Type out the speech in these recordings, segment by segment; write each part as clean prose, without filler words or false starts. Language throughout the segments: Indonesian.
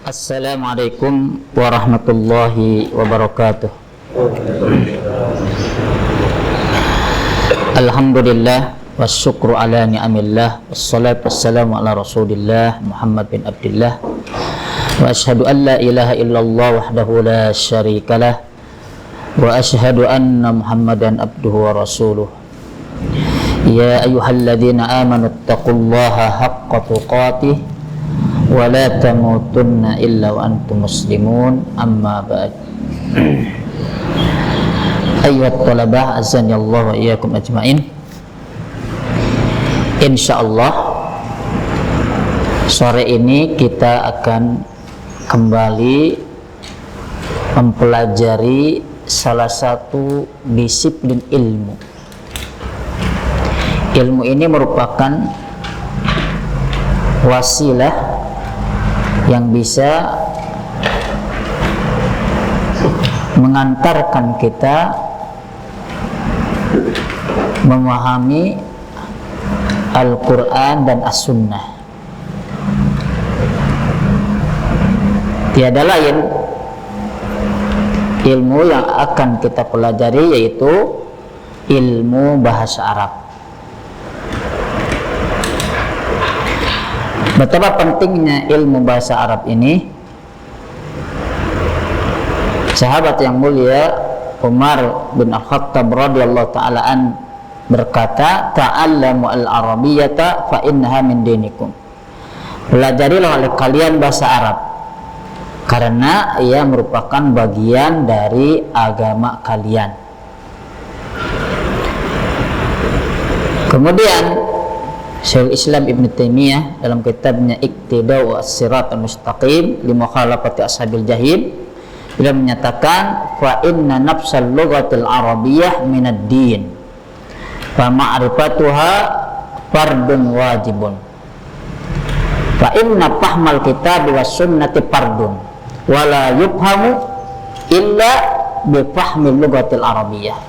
Assalamualaikum warahmatullahi wabarakatuh. Alhamdulillah wassyukru ala ni'amillah, wassalatu wassalamu ala rasulillah Muhammad bin Abdullah, wa ashhadu an la ilaha illallah wahdahu la syarikalah, wa ashhadu anna Muhammadan abduhu wa rasuluh. Ya ayyuhalladzina amanu taqullaha haqqa tuqatih wa la tamutunna illa wa antum muslimun, amma ba'd. Ayyuhat talabah azani Allah wa iyyakum ajmain. Insyaallah sore ini kita akan kembali mempelajari salah satu disiplin ilmu. Ilmu ini merupakan wasilah yang bisa mengantarkan kita memahami Al-Quran dan As-Sunnah. Tiada lain ilmu yang akan kita pelajari yaitu ilmu bahasa Arab. Betapa pentingnya ilmu bahasa Arab ini. Sahabat yang mulia Umar bin Al-Khattab radhiyallahu ta'ala an berkata, ta'allamu al-arabiyyata fa innaha min dinikum. Pelajarilah oleh kalian bahasa Arab karena ia merupakan bagian dari agama kalian. Kemudian Syekhul Islam Ibn Taimiyah dalam kitabnya Iqtida'u as-Siratal Mustaqim li mukhalafati ashabil jahim, beliau menyatakan fa inna nafsal lughatil arabiyyah minad din fa ma'rifatuha fardun wajibun fa inna fahmal kitab was sunnati fardun wa la yufhamu illa bi fahmil lughatil arabiyyah.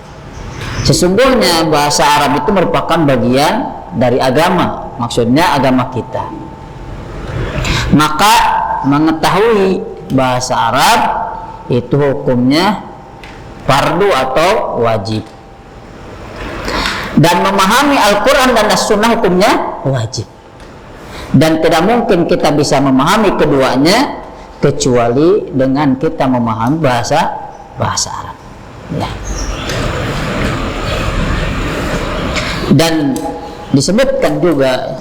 Sesungguhnya bahasa Arab itu merupakan bagian dari agama, maksudnya agama kita. Maka mengetahui bahasa Arab itu hukumnya fardu atau wajib, dan memahami Al-Quran dan As-Sunnah hukumnya wajib. Dan tidak mungkin kita bisa memahami keduanya kecuali dengan kita memahami bahasa Arab ya. Dan disebutkan juga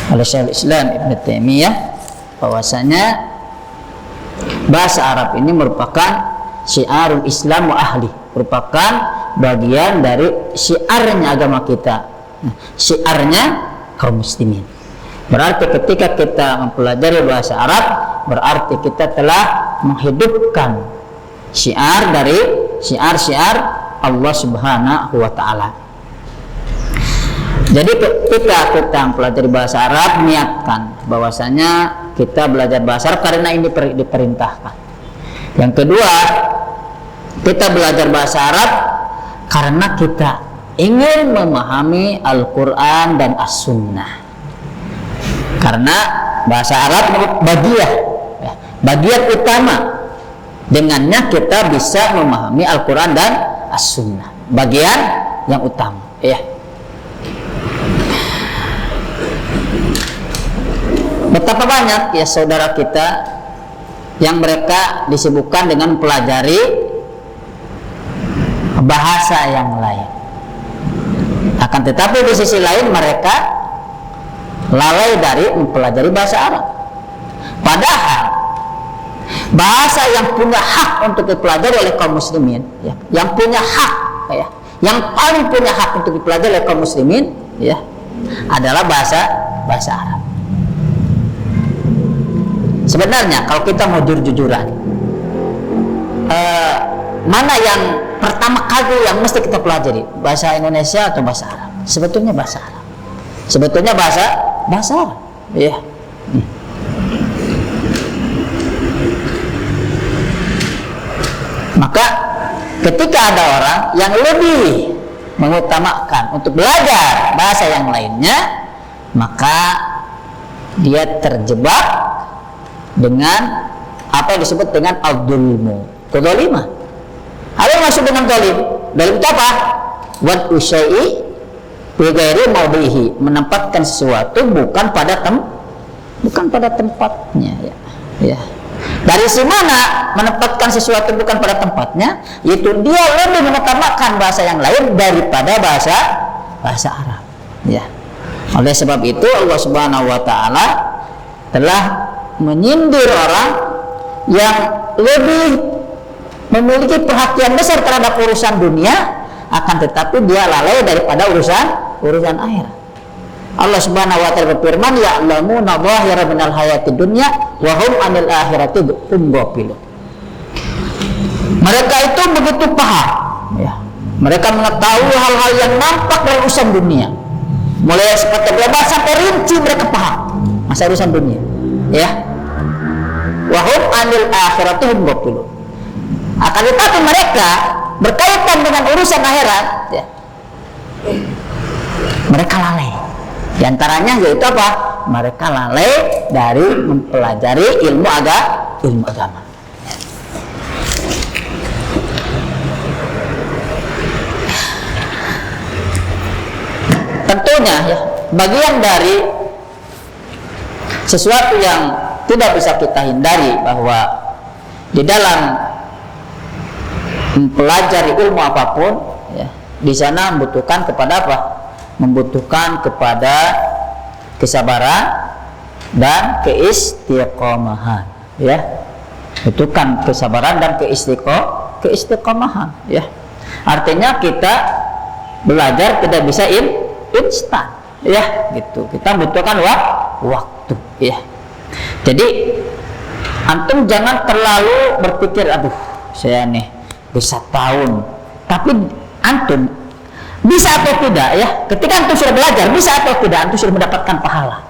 oleh Syekhul Islam Ibn Taimiyah bahwasanya bahasa Arab ini merupakan syiarul Islam wa ahli, merupakan bagian dari syiarnya agama kita, syiarnya kaum muslimin. Berarti ketika kita mempelajari bahasa Arab, berarti kita telah menghidupkan syiar dari syiar-syiar Allah Subhanahu wa ta'ala. Jadi ketika kita mempelajari bahasa Arab, niatkan bahwasanya kita belajar bahasa Arab karena ini diperintahkan. Yang kedua, kita belajar bahasa Arab karena kita ingin memahami Al-Quran dan As-Sunnah. Karena bahasa Arab bagian utama, dengannya kita bisa memahami Al-Quran dan As-Sunnah, bagian yang utama ya. Betapa banyak ya saudara kita yang mereka disibukkan dengan mempelajari bahasa yang lain, akan tetapi di sisi lain mereka lalai dari mempelajari bahasa Arab. Padahal bahasa yang punya hak untuk dipelajari oleh kaum muslimin ya, yang punya hak ya, yang paling punya hak untuk dipelajari oleh kaum muslimin ya, adalah bahasa Arab. Sebenarnya kalau kita mau jujur-jujuran, mana yang pertama kali yang mesti kita pelajari, bahasa Indonesia atau bahasa Arab? Sebetulnya bahasa Arab. Sebetulnya bahasa Arab. Ya. Maka ketika ada orang yang lebih mengutamakan untuk belajar bahasa yang lainnya, maka dia terjebak dengan apa yang disebut dengan al-dzulmu, kezaliman. Apa yang maksud dengan zalim? Zalim itu apa? Wad usyai bi ghairi mawdihi, menempatkan sesuatu bukan pada tempatnya, ya. Dari mana menempatkan sesuatu bukan pada tempatnya? Yaitu dia lebih mengutamakan bahasa yang lain daripada bahasa Arab, ya. Oleh sebab itu Allah Subhanahu wa taala telah menyindir orang yang lebih memiliki perhatian besar terhadap urusan dunia, akan tetapi dia lalai daripada urusan akhirat. Allah Subhanahu wa taala berfirman, ya'lamuna dhahira minal hayatid dunya wa hum 'anil akhirati hum ghafilun. Mereka itu begitu paham, ya. Mereka mengetahui hal-hal yang nampak dalam urusan dunia. Mulai seperti global sampai rinci mereka paham masa urusan dunia, ya. Wa hum 'anil akhirati hum ghafilun. Akan tetapi mereka berkaitan dengan urusan akhirat, ya, mereka lalai. Di antaranya yaitu apa? Mereka lalai dari mempelajari ilmu agama. Tentunya, ya, bagian dari sesuatu yang tidak bisa kita hindari bahwa di dalam mempelajari ilmu apapun, ya, di sana membutuhkan kepada apa? Membutuhkan kepada kesabaran dan keistiqomahan, ya. Butuhkan kesabaran dan keistiqomahan, ya. Artinya kita belajar tidak bisa instan, ya, gitu. Kita butuhkan waktu, ya. Jadi antum jangan terlalu berpikir, aduh, saya nih bisa tahun, tapi antum bisa atau tidak, ya, ketika antum sudah belajar, bisa atau tidak, antum sudah mendapatkan pahala.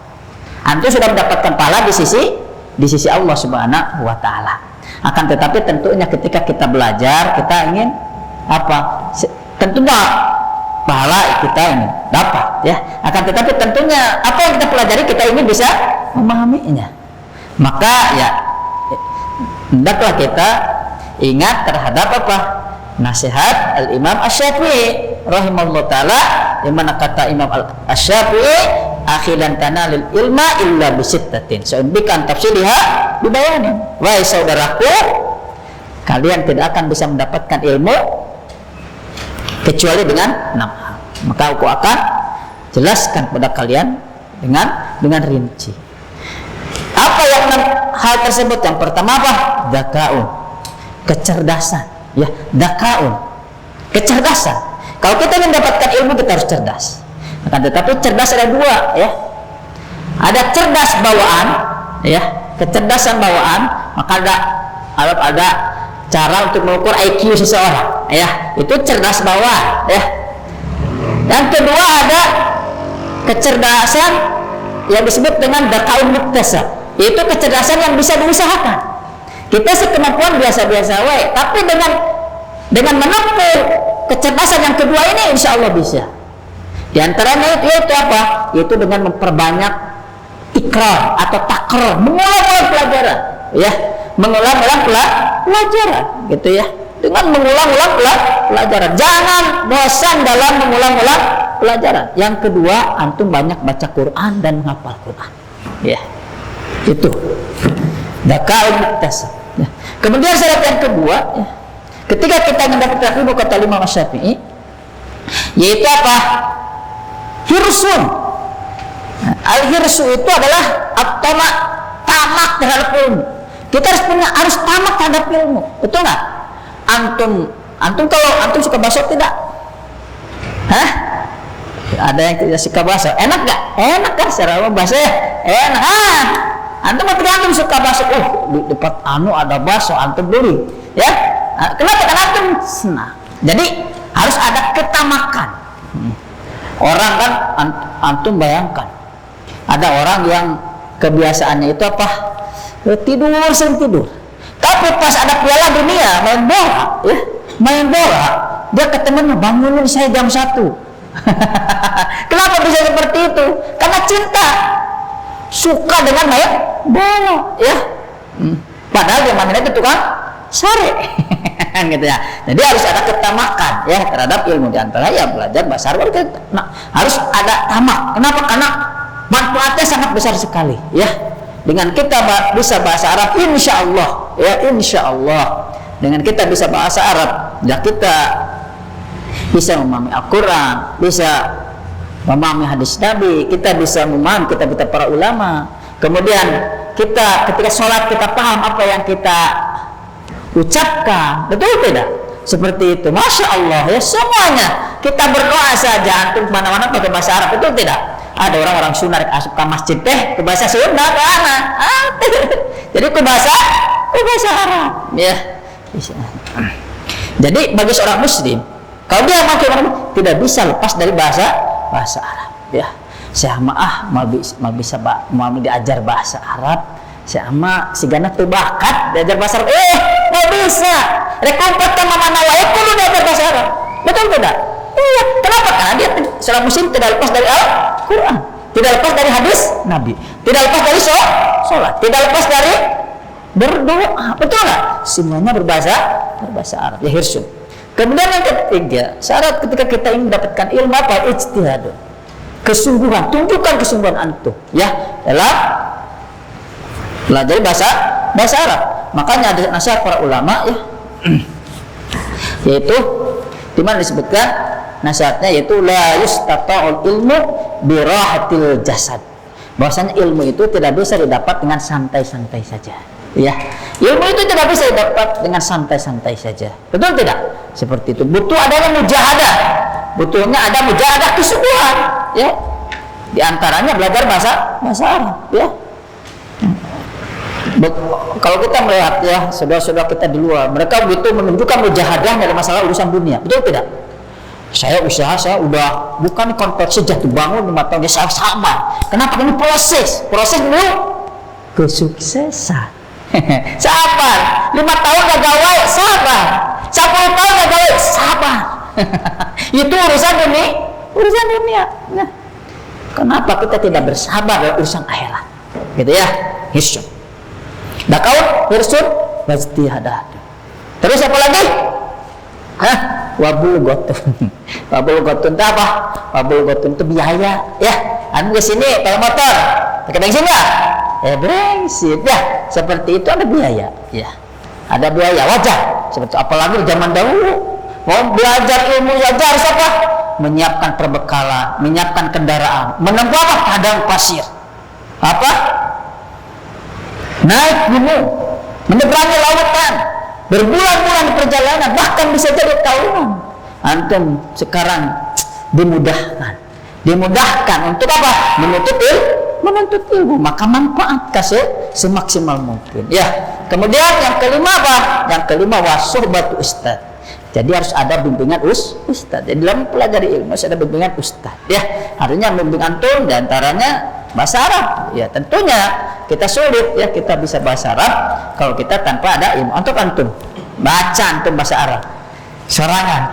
Antum sudah mendapatkan pahala di sisi Allah Subhanahu wa taala. Akan tetapi tentunya ketika kita belajar, kita ingin apa? Tentunya pahala kita ingin dapat, ya. Akan tetapi tentunya apa yang kita pelajari kita ingin bisa memahaminya. Maka, ya, hendaklah kita ingat terhadap apa? Nasihat Al-Imam Asy-Syafi'i rahimahullah ta'ala, yang mana kata Imam Asy-Syafi'i, akhilan tanalil ilma illa bisittatin sa'unbikan tafsiriha bibayanin. Wahai saudaraku, kalian tidak akan bisa mendapatkan ilmu kecuali dengan 6 hal. Maka aku akan jelaskan kepada kalian dengan rinci. Apa yang 6 hal tersebut? Yang pertama apa? Dzakaun, kecerdasan, ya, dzakaun, kecerdasan. Kalau kita ingin mendapatkan ilmu, kita harus cerdas. Akan tetapi cerdas ada 2, ya. Ada cerdas bawaan, ya, kecerdasan bawaan. Maka ada cara untuk mengukur IQ seseorang, ya, itu cerdas bawaan, ya. Yang kedua ada kecerdasan yang disebut dengan dzakaun muktasab, yaitu kecerdasan yang bisa diusahakan. Kita sekemampuan biasa-biasa wae, tapi dengan menempuh kecerdasan yang kedua ini, insya Allah bisa. Di antaranya itu apa? Yaitu dengan memperbanyak tikrar atau takrar, mengulang-ulang pelajaran, ya, mengulang-ulang pelajaran, gitu, ya. Dengan mengulang-ulang pelajaran, jangan bosan dalam mengulang-ulang pelajaran. Yang kedua, antum banyak baca Quran dan menghafal Quran, ya. Itu dzakaun muktasab, ya. Kemudian syarat yang kedua, ya, ketika kita mendapatkan ilmu, kata Imam Asy-Syafi'i, yaitu apa? Hirsun. Al-hirsu itu adalah at-tama, tamak terhadap ilmu. Kita harus tamak terhadap ilmu, betul nggak? Antum kalau antum suka bakso tidak? Hah? Ada yang tidak suka bakso? Enak nggak? Enak kan? Secara bakso ya enak. Antum antum suka bakso, di dekat ada bakso, antum beli, ya. Kenapa? Karena antum senang. Jadi harus ada ketamakan. Orang kan, antum bayangkan, ada orang yang kebiasaannya itu apa? Sering tidur. Tapi pas ada Piala Dunia, main bola, dia ke temannya, bangunin saya jam 1. Kenapa bisa seperti itu? Karena cinta, suka dengan main bola, ya. Padahal dia mana itu tukang sare. Gitu ya. Jadi harus ada ketamakan ya terhadap ilmu, di antara ya belajar bahasa Arab harus ada tamak. Kenapa? Karena manfaatnya sangat besar sekali ya. Dengan kita bisa bahasa Arab, insya Allah ya, insya Allah dengan kita bisa bahasa Arab ya, kita bisa memahami Al-Quran, bisa memahami hadis Nabi, kita bisa memahami kitab-kitab para ulama. Kemudian kita ketika sholat kita paham apa yang kita ucapkan, betul tidak? Seperti itu, masya Allah ya, semuanya kita berdoa saja antum kemana-mana pakai bahasa Arab, betul tidak? Ada orang-orang Sunda asup ke masjid ke bahasa Sunda mana? Jadi ke bahasa Arab ya. Jadi bagi seorang muslim, kalau dia mau tidak bisa lepas dari bahasa Arab ya. Saya mau diajar bahasa Arab, saya sigana teu bakat diajar bahasa Arab. Nggak bisa. Rekompat sama nawae kudu diajar bahasa Arab. Betul tidak? Iya. Kenapa? Karena dia seorang muslim tidak lepas dari Al-Quran, tidak lepas dari hadis Nabi, tidak lepas dari sholat, tidak lepas dari berdoa. Betul nggak? Semuanya berbahasa Arab. Ya hirsun. Kemudian yang ketiga, syarat ketika kita ingin mendapatkan ilmu apa? Ijtihad. Kesungguhan, tunjukkan kesungguhan antum ya dalam belajar bahasa Arab. Makanya ada nasihat para ulama ya, yaitu di mana disebutkan nasihatnya, yaitu la yustata'ul ilmu birahatil jasad. Bahwasanya ilmu itu tidak bisa didapat dengan santai-santai saja. Ya, ilmu itu tidak bisa didapat dengan santai-santai saja. Betul tidak? Seperti itu. Butuh adanya mujahadah. Butuhnya ada mujahadah kesungguhan. Ya, di antaranya belajar bahasa Arab. Ya. Kalau kita melihat ya saudara-saudara kita di luar, mereka butuh menunjukkan mujahadah dalam masalah urusan dunia. Betul tidak? Saya udah bukan konteks jatuh bangun 5 tahun, saya sabar. Kenapa? Ini proses dulu kesuksesan. Sabar. 5 tahun gagal, sabar. 10 tahun gagal, sabar. Itu urusan dunia. Nah, kenapa kita tidak bersabar dalam urusan akhirat? Gitu ya. Hirsun. Dah kau hirsun pasti ada. Terus apa lagi? Wabul gotun. Wabul gotun itu apa? Wabul gotun itu biaya ya. Anu ke sini pakai motor, pakai bensin enggak? Bensin ya. Seperti itu ada biaya ya. Ada biaya wajar. Seperti apalagi zaman dahulu mau belajar ilmu saja harus apa? Menyiapkan perbekalan, menyiapkan kendaraan, menempuh apa? Padang pasir. Apa? Naik gunung, menyeberangi lautan, berbulan-bulan di perjalanan, bahkan bisa jadi tahunan. Antum sekarang dimudahkan untuk apa? Menuntut ilmu, maka manfaatkan semaksimal mungkin. Ya. Kemudian yang kelima apa? Yang kelima wasuhbatu ustad. Jadi harus ada bimbingan ustad. Jadi dalam pelajari ilmu harus ada bimbingan ustad. Ya, artinya bimbingan antum diantaranya bahasa Arab. Ya, tentunya kita sulit ya kita bisa bahasa Arab kalau kita tanpa ada ilmu. Antum baca bahasa Arab. Serangan.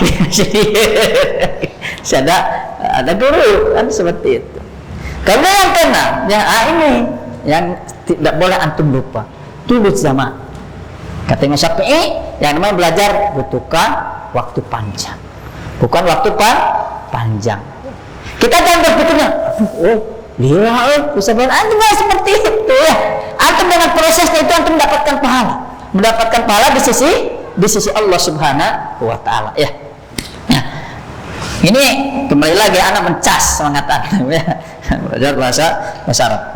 ada guru kan seperti itu. Karena yang keenam, ini yang tidak boleh antum lupa. Tulus zaman. Kata Imam Syafi'i, yang namanya belajar butuhkan waktu panjang, bukan waktu panjang. Kita jangan berpikirnya, bisa antum nggak seperti itu ya. Antum dengan prosesnya itu antum mendapatkan pahala di sisi Allah Subhanahu wa Ta'ala ya. Nah, ini kembali lagi anak mencas semangat antum ya. Belajar bahasa Arab.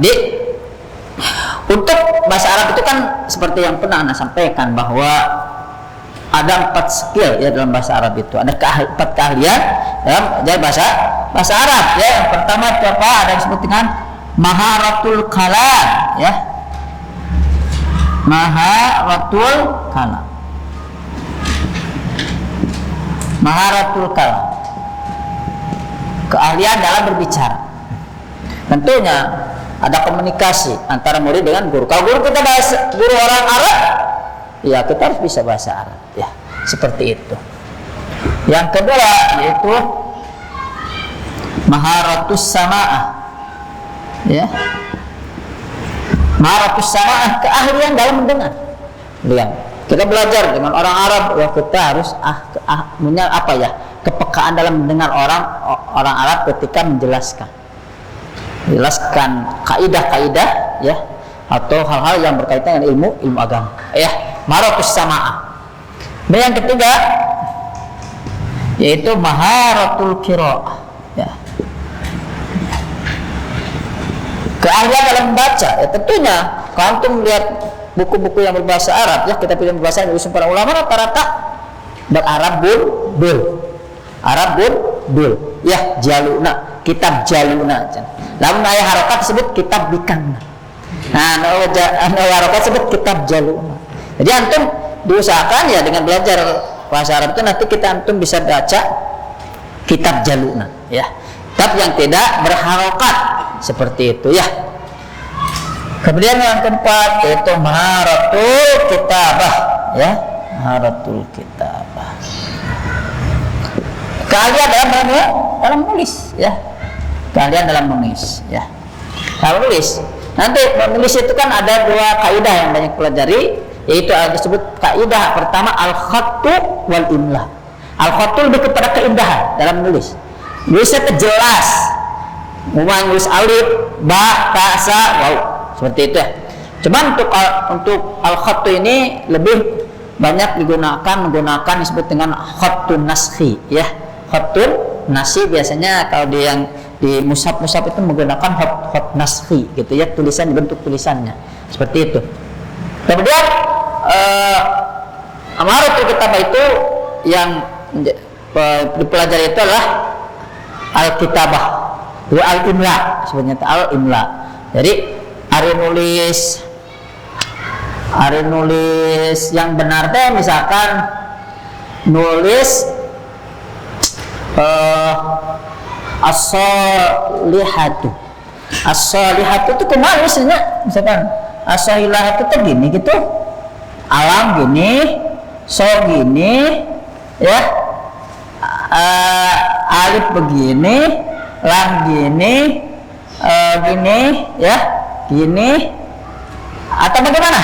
Untuk bahasa Arab itu kan seperti yang pernah Anda sampaikan bahwa ada 4 skill ya dalam bahasa Arab itu. Ada 4 keahlian dalam bahasa Arab ya. Yang pertama itu apa? Ada yang disebut dengan maharatul kalam ya. Maharatul kalam. Maharatul kalam. Keahlian dalam berbicara. Tentunya ada komunikasi antara murid dengan guru. Kalau guru kita guru orang Arab, ya kita harus bisa bahasa Arab ya, seperti itu. Yang kedua yaitu maharatus sama'ah ya. Maharatu sama'ah, keahlian dalam mendengar. Lihat, kita belajar dengan orang Arab, ya kita harus punya apa ya, kepekaan dalam mendengar orang Arab ketika menjelaskan kaidah-kaidah ya, atau hal-hal yang berkaitan dengan ilmu agama ya. Maharatus sama'ah. Dan yang ketiga yaitu maharatul qiraah ya, keahlian dalam membaca ya. Tentunya kalau antum melihat buku-buku yang berbahasa Arab ya, kita pilih berbahasa Arab, para ulama rata-rata berArabul dul ya, jaluna, kitab jaluna. Lamun ayat harokat disebut kitab bikang. Nah, harokat disebut kitab jaluna. Jadi antum diusahakan ya dengan belajar bahasa Arab itu nanti antum bisa baca kitab jaluna ya, kitab yang tidak berharokat seperti itu ya. Kemudian yang keempat yaitu maharatul kitabah ya, maharatul kitabah, keahlian dalam menulis ya, keahlian dalam menulis ya. Dalam menulis nanti menulis itu kan ada dua kaidah yang banyak pelajari, yaitu disebut kaidah pertama al-khattu wal imla. Al-khattu lebih kepada keindahan dalam menulis, nulisnya jelas, menulis alif, ba, ta, sa, waw, seperti itu ya. Cuman untuk al-khattu ini lebih banyak menggunakan disebut dengan khattun naskhi ya. Khattun naskhi biasanya kalau di mushaf itu menggunakan khat naskhi gitu ya, tulisan, bentuk tulisannya seperti itu. Kemudian maharatul kitabah itu yang dipelajari itu adalah al-kitabah wa al-imla, sebenarnya al-imla. Jadi ari nulis yang benar teh misalkan nulis as-solihatu itu kumaha nulisnya, misalkan as-solihatu itu gini gitu, alam gini, so gini ya, alif begini, lam gini, gini ya, gini, atau bagaimana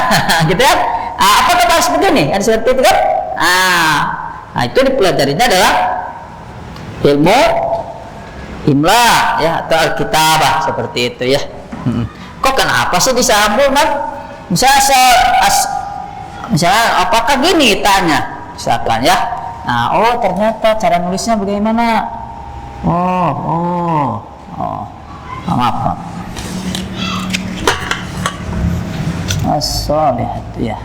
gitu ya. Apa kata harus begini kan, seperti itu kan. Nah itu dipelajarinya adalah ilmu imla ya, atau alkitabah seperti itu ya. Kok kenapa sih disambung kan? Misalnya apakah gini tanya misalkan ya. Nah, oh ternyata cara nulisnya bagaimana? Maaf. As-solihatu ya.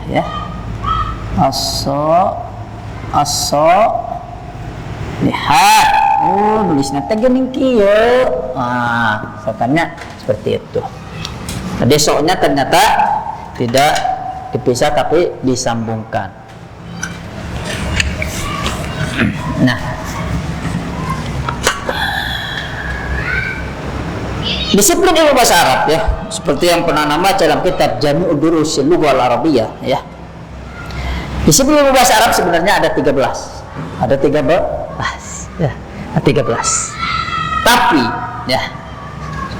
Lihat. Oh, nulisnya teh geuning kieu. Misalkannya seperti itu. Nah, desoknya ternyata tidak dipisah tapi disambungkan. Nah, disiplin ilmu bahasa Arab ya, seperti yang pernah nama dalam kitab Jami'ud Durusil Lughah Al-Arabiyyah ya. Disiplin ilmu bahasa Arab sebenarnya ada 13. Ada 13 ya, 13. Tapi ya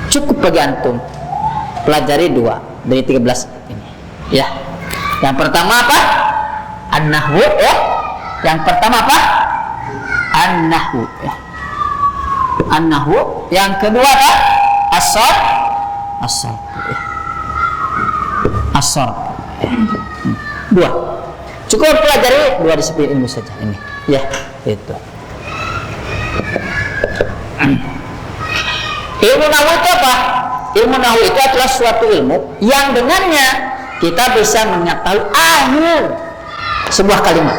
cukup bagi antum pelajari 2 dari 13 ini ya. Yang pertama apa? An-nahwu ya. Yang pertama apa? An-nahwu ya. An-nahwu. Yang kedua apa? As-sarf ya. As-sarf ya. 2. Cukup pelajari 2 disiplin ilmu saja ini ya, itu. Ilmu nahwu itu apa? Ilmu nahwu itu adalah suatu ilmu yang dengannya kita bisa mengetahui akhir sebuah kalimat,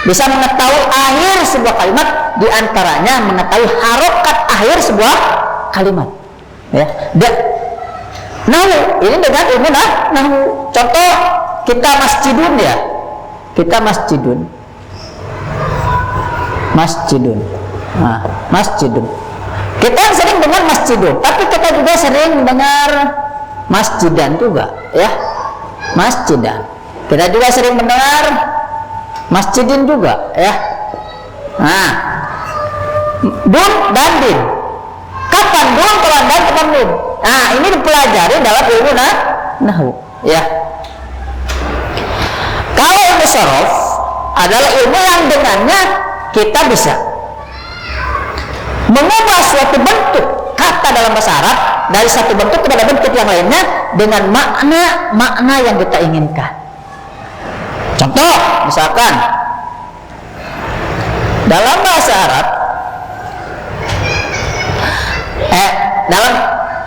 bisa mengetahui akhir sebuah kalimat, diantaranya mengetahui harokat akhir sebuah kalimat ya. Nahwu ini dengan ilmu nahwu. Contoh kita masjidun ya, kita masjidun. Masjidun. Kita sering dengar masjidun, tapi kita juga sering mendengar masjidan juga ya. Masjidan. Kita juga sering mendengar masjidin juga ya. Nah, dun dan din. Kapan dun, kapan dan, kapan dun. Nah, ini dipelajari dalam ilmu nahwu, ya. Kalau ilmu sorof adalah ilmu yang dengannya kita bisa mengubah suatu bentuk kata dalam bahasa Arab dari satu bentuk kepada bentuk yang lainnya dengan makna yang kita inginkan. Contoh, misalkan dalam bahasa Arab,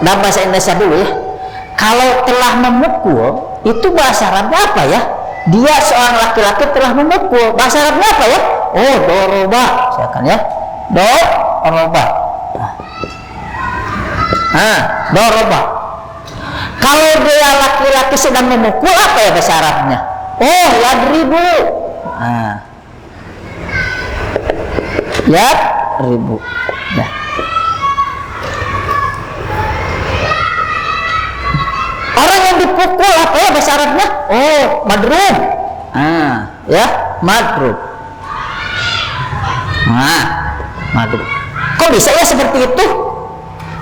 dalam bahasa Indonesia dulu ya, kalau telah memukul itu bahasa Arabnya apa ya? Dia seorang laki-laki telah memukul, bahasa Arabnya apa ya? Oh, doroba, misalkan ya, doroba. Doroba. Kalau dia laki-laki sedang memukul, apa ya bahasa Arabnya? Oh, yadribu. Yadribu. Nah. Orang yang dipukul apa ya bahasa Arabnya? Oh, madrub. Ya, madrub. Madrub. Kok bisa ya seperti itu?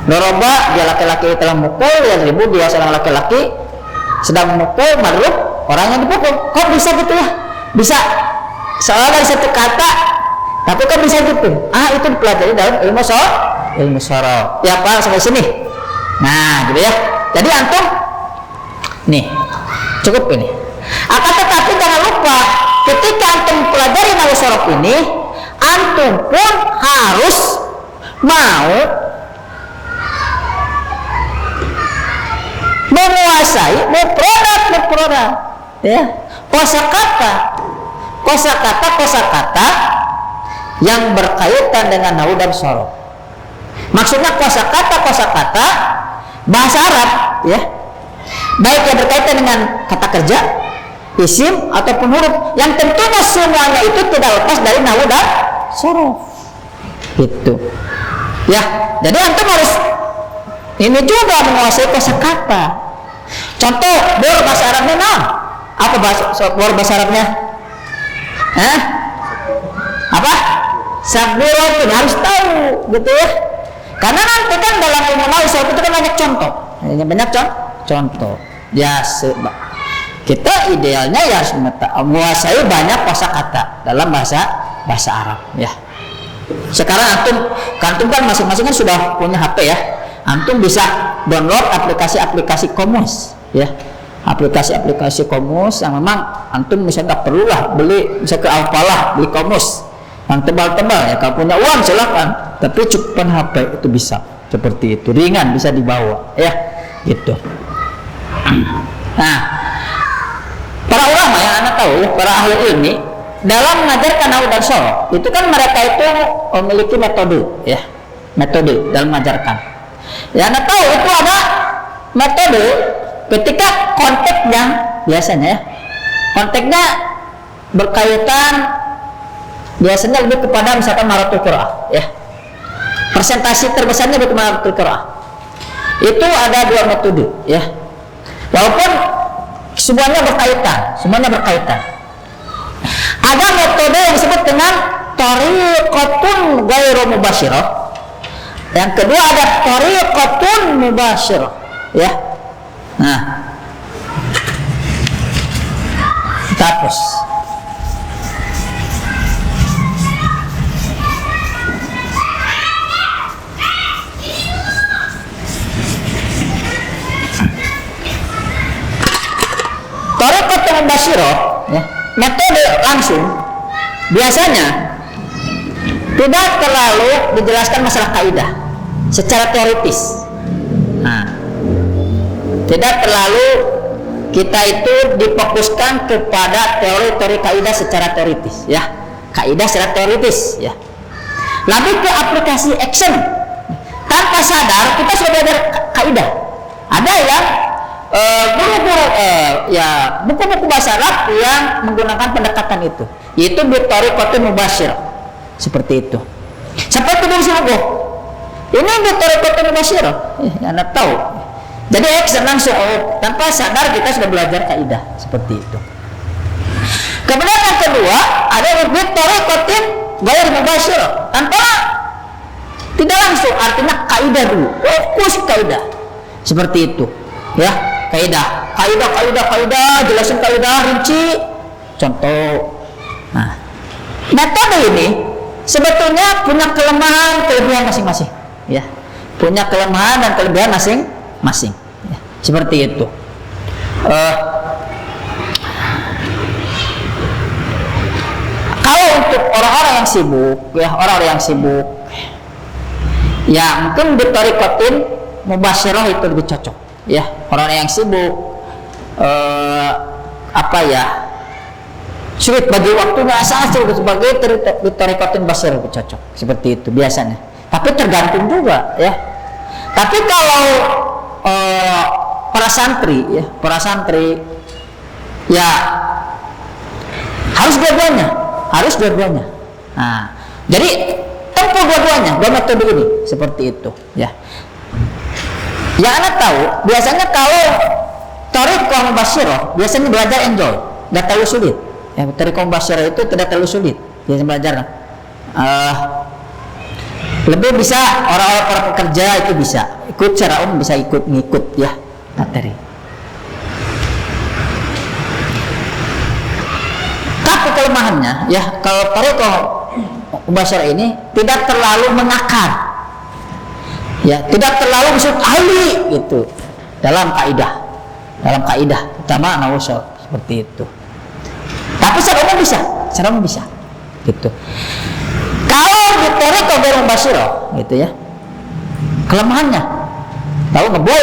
Doroba, dia laki-laki telah memukul, yadribu, dia seorang laki-laki sedang memukul, madrub, orang yang dipukul. Kok bisa gitu ya? Bisa soalnya dari satu kata, tapi kok bisa gitu? Itu dipelajari dalam ilmu sorof. Ya, Pak, sampai sini. Nah, gitu ya. Jadi antum nih, cukup ini. Akan tetapi jangan lupa, ketika antum pelajari nahwu sorof ini, antum pun harus mau menguasai mufradat, ya, kosakata yang berkaitan dengan nahwu dan sorof. Maksudnya kosakata bahasa Arab, ya, baik yang berkaitan dengan kata kerja, isim ataupun huruf, yang tentunya semuanya itu tidak lepas dari nahwu dan sorof. Gitu. Ya, jadi antum harus ini juga menguasai kosakata. Contoh, bor bahasa Arabnya apa bor bahasa Arabnya? Apa? Sabirotun, harus tahu, gitu ya. Karena nanti kan dalam ilmu nahwu itu kan banyak contoh. Contoh. Ya, kita idealnya ya harus menguasai banyak kosakata dalam bahasa Arab, ya. Sekarang antum kan masing-masing kan sudah punya HP ya. Antum bisa download aplikasi-aplikasi Komus, ya, aplikasi-aplikasi Komus yang memang antum misalnya nggak perlu lah beli, bisa ke Alfalah beli Komus yang tebal-tebal ya, kalau punya uang silakan, tapi cukup HP itu bisa seperti itu, ringan, bisa dibawa, ya, gitu. Nah, para ulama yang anda tahu, para ahli ilmi dalam mengajarkan nahwu dan sorof itu kan mereka itu memiliki metode dalam mengajarkan. Ya, anda tahu itu ada metode ketika konteksnya biasanya ya, konteksnya berkaitan biasanya lebih kepada misalkan maratul qiraah, ya, presentasi terbesarnya lebih kepada maratul qiraah. Itu ada dua metode, ya, walaupun semuanya berkaitan. Ada metode yang disebut dengan thariqatun ghairu mubasyirah. Yang kedua ada thariqatun mubasyirah, ya. Nah, kita hapus. Thariqatun mubasyirah, ya, metode langsung biasanya tidak terlalu dijelaskan masalah kaidah secara teoritis. Tidak terlalu kita itu difokuskan kepada teori-teori kaidah secara teoritis, ya, kaidah secara teoritis, ya, lebih ke aplikasi action. Tanpa sadar kita sudah belajar kaidah. Ada yang guru-guru buku-buku bahasa Arab yang menggunakan pendekatan itu, yaitu thariqatun mubasyirah, seperti itu. Seperti dari sini, ini thariqatun mubasyirah, Anda tahu. Jadi action langsung, tanpa sadar kita sudah belajar kaidah seperti itu. Kemudian yang kedua ada thariqatun ghairu mubasyirah, tanpa tidak langsung, artinya kaidah dulu, fokus kaidah, seperti itu, ya. kaidah, jelasin kaidah rinci. Contoh, nah, metode ini sebetulnya punya kelemahan kelebihan masing-masing, ya, punya kelemahan dan kelebihan masing-masing, ya. Seperti itu. Kalau untuk orang-orang yang sibuk, ya, orang-orang yang sibuk, ya mungkin di tariqatin mubasyirah itu lebih cocok, ya. Orang-orang yang sibuk, sulit bagi waktunya, sangat sulit sebagai tariqatin mubasyirah lebih cocok, seperti itu biasanya. Tapi tergantung juga, ya. Tapi kalau para santri, ya harus dua-duanya. Nah, jadi tempuh dua-duanya, dua metode ini, seperti itu, ya. Yang Anda tahu, biasanya kalau tariqah mubasyirah biasanya belajar enjoy, tidak terlalu sulit. Ya, tariqah mubasyirah itu tidak terlalu sulit, biasanya belajar. Lebih bisa orang-orang para pekerja itu bisa ikut secara umum, bisa ngikut ya materi. Tapi kelemahannya, ya, kalau tariqah mubasyirah ini tidak terlalu mengakar, ya, tidak terlalu disebut ahli gitu dalam kaidah, utama nawasul seperti itu. Tapi secara umum bisa, gitu. Kalau di tariqah ghairu mubasyirah, gitu ya, kelemahannya, tahu ngebul,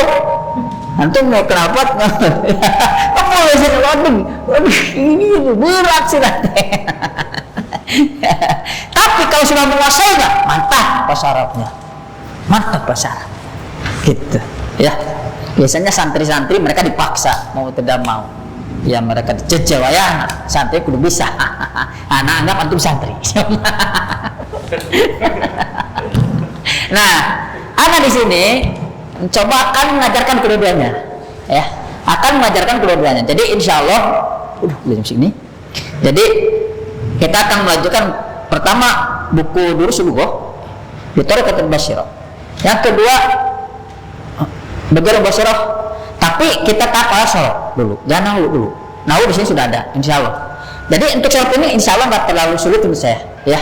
antum mau kenapa? Ngebul sih, waduh, ini berat sih nanti. Tapi kalau sudah menguasainya, mantap bahasa Arabnya, gitu, ya. Biasanya santri-santri mereka dipaksa, mau tidak mau, ya mereka dijejel, ya santri kudu bisa. Anak anggap antum santri. Nah, anak di sini mencoba akan mengajarkan kedua-duanya, ya, Jadi insya Allah, belum sini. Jadi kita akan melanjutkan pertama buku Durusul Lughah di tariqatul mubasyirah. Yang kedua ghairu mubasyirah, tapi kita tak syarat dulu, jangan dulu. Nahu di sini sudah ada, insya Allah. Jadi untuk syarat ini insya Allah nggak terlalu sulit menurut saya, ya,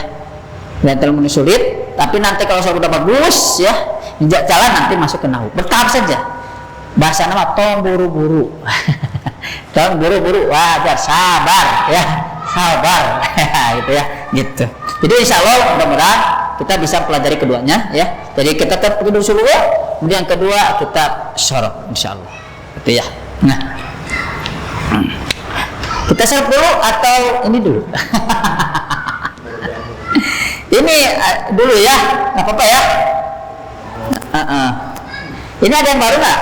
nggak terlalu sulit. Tapi nanti kalau syarat udah bagus, ya, jalan nanti masuk ke nahu. Bertahap saja. Bahasa nama tong buru-buru, wajar, sabar, ya, gitu ya, gitu. Jadi insya Allah mudah-mudahan kita bisa pelajari keduanya, ya. Jadi kita tetap dulu, kemudian yang kedua kita syarat, insya Allah, gitu ya. Nah, kita syarat dulu atau ini dulu? Ini dulu ya, nggak apa-apa ya. Ini ada yang baru nggak?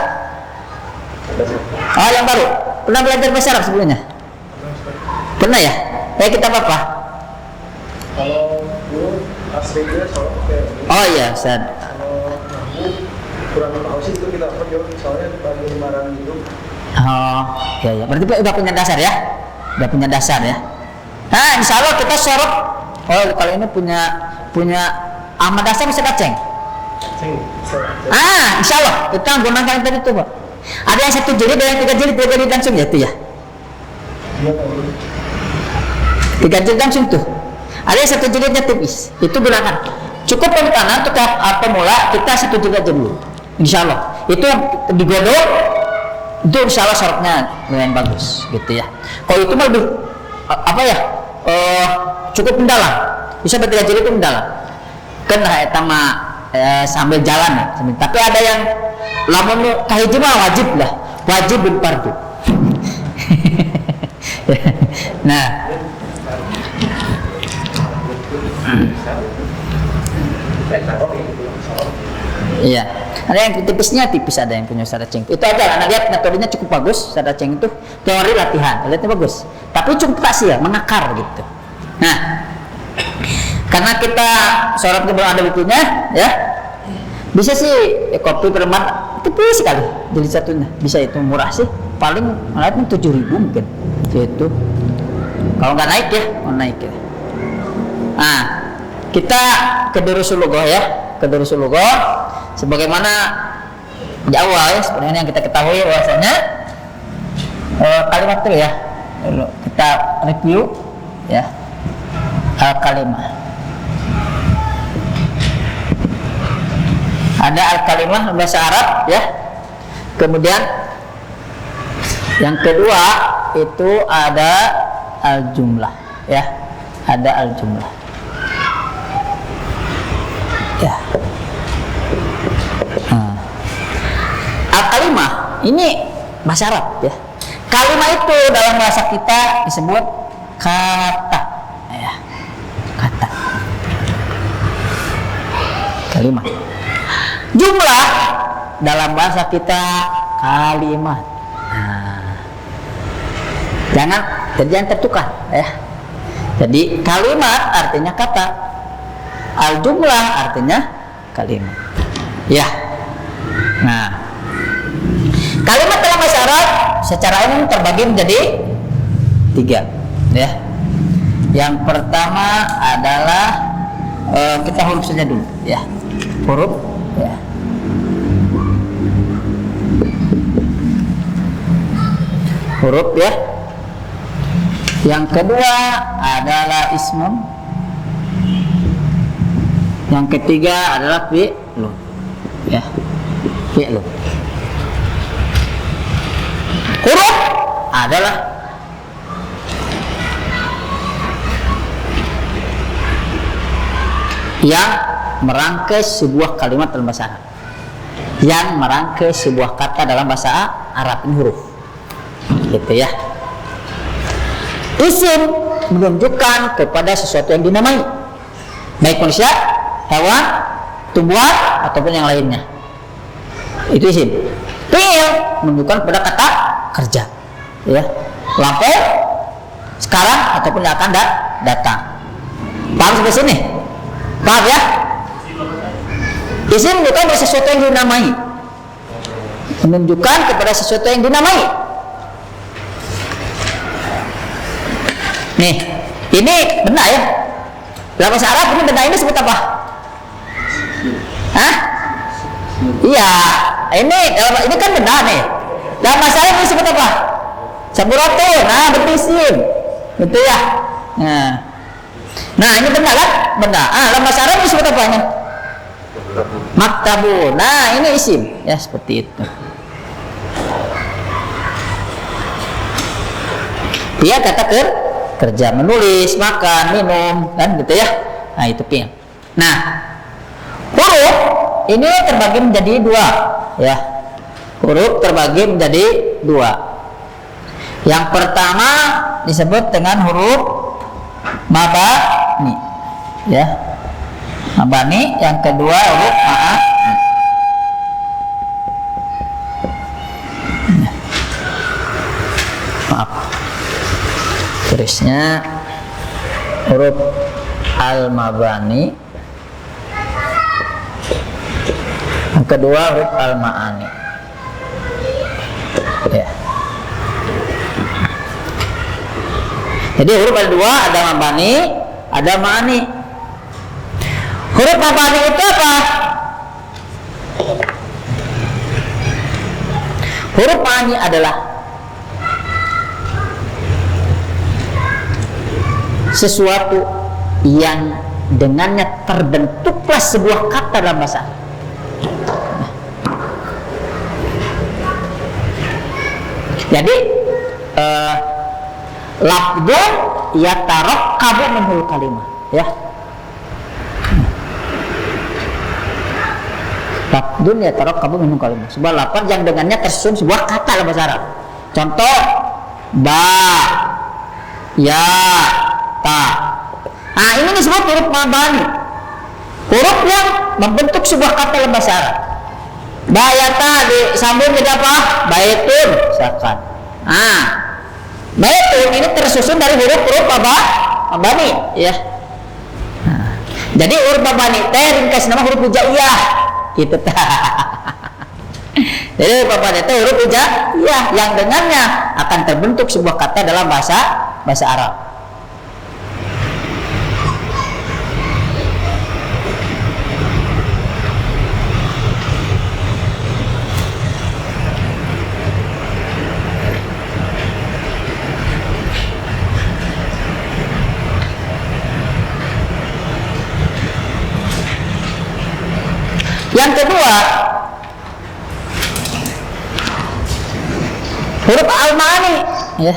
Oh, yang baru. Pernah belajar bahasa Arab sebelumnya? Pernah ya? Kita apa? Kalau dulu aslinya soalnya. Oh iya, Ustaz. Kalau kurang tahu sih itu kita apa soalnya bagi lembaran itu. Oh, iya. Berarti udah punya dasar ya? Nah, insya Allah kita syarat. Oh, kalau ini punya Ahmad Hasan bisa Aceng. Insya Allah kita gunakan tadi itu, Pak. Ada yang 1 jilid, ada yang 3 jilid, 3 jilid langsung ya, itu ya. 3 jilid langsung tuh. Ada yang 1 jilidnya tipis, itu gunakan. Cukup karena untuk pemula kita 1 jilid aja dulu. Insya Allah itu digodok, itu insya Allah syaratnya lumayan bagus, gitu ya. Kalau itu mah lebih cukup mendalam, bisa 3 jilid itu mendalam. Kan sambil jalan ya. Tapi ada yang lamun kahiji mah wajib bin fardu. Nah, iya. Ada yang tipisnya tipis, ada yang punya Ustaz Aceng. Itu aja, Anda lihat metodenya cukup bagus. Ustaz Aceng itu teori latihan, lihatnya bagus. Tapi cukup ya, mengakar gitu. Nah, karena kita sorot belum ada bukunya, ya, bisa sih kopi permat tipis sekali jadi satunya, bisa itu murah sih, paling malah 7.000 mungkin, gitu. Kalau nggak naik ya, Nah, kita ke Durusul Lughah ya, sebagaimana di awal ya, sebenarnya yang kita ketahui bahwasanya Kalimat dulu ya. Dulu kita review ya. Al-kalimah. Ada al-kalimah bahasa Arab ya. Kemudian yang kedua itu ada al-jumlah ya. Ada al-jumlah. Ya. Al-kalimah ini bahasa Arab ya. Kalimah itu dalam bahasa kita disebut kata ya. Kata. Kalimat. Jumlah dalam bahasa kita kalimat. Jangan tertukar ya. Jadi kalimat artinya kata, al-jumlah artinya kalimat. Ya. Nah, kalimat dalam bahasa Arab secara umum terbagi menjadi 3 ya. Yang pertama adalah kita huruf saja dulu ya. Huruf ya. Huruf ya. Yang kedua adalah ismun. Yang ketiga adalah fi'lun. Ya. Fi'lun. Huruf adalah yang merangkai sebuah kalimat dalam bahasa Arab. Yang merangkai sebuah kata dalam bahasa Arab, ini huruf. Gitu ya. Isim menunjukkan kepada sesuatu yang dinamai, baik manusia, hewan, tumbuhan ataupun yang lainnya. Itu isim. Fi'il menunjukkan pada kata kerja, ya. Lampu sekarang ataupun yang akan datang. Paham sampai sini? Paham ya? Isim menunjukkan pada sesuatu yang dinamai, menunjukkan kepada sesuatu yang dinamai. Nih, ini benda ya. Dalam bahasa Arab ini benda ini disebut apa? Hah? Iya, ini kan benda nih. Dalam bahasa Arab ini disebut apa? Saburatun. Nah, berpisim. Gitu ya. Nah, ini benda kan? Benda. Dalam bahasa Arab ini disebut apa? Maktabun. Nah, ini isim. Ya, seperti itu. Dia kata kerja, menulis, makan, minum, kan gitu ya. Nah, itu fi'il. Nah, huruf ini terbagi menjadi 2 ya. Huruf terbagi menjadi 2. Yang pertama disebut dengan huruf mabani ya. Mabani, yang kedua huruf ma'ani. Maaf. Tulisnya huruf al-mabani, yang kedua huruf al-ma'ani ya. Jadi huruf ada 2, ada mabani, ada ma'ani. Huruf mabani itu apa? Huruf ma'ani adalah sesuatu yang dengannya terbentuklah sebuah kata dalam bahasa. Jadi lafdzun yatarakkabu minhul kalimah ya. Lafdzun yatarakkabu minhul kalimah, sebuah lafaz yang dengannya tersusun sebuah kata dalam bahasa Arab. Contoh ba, ya, ta. Nah, ini disebut huruf mabani. Huruf yang membentuk sebuah kata dalam bahasa Arab. Bayata disambung menjadi apa? Baitun, misalkan. Nah, baitun ini tersusun dari huruf-huruf apa? Mabani, ya. Nah, jadi huruf mabani teh ringkas nama huruf hijaiyah. Gitu tah. Jadi huruf mabani teh huruf hijaiyah yang dengannya akan terbentuk sebuah kata dalam bahasa Arab. Yang kedua, huruf al-ma'ani, ya.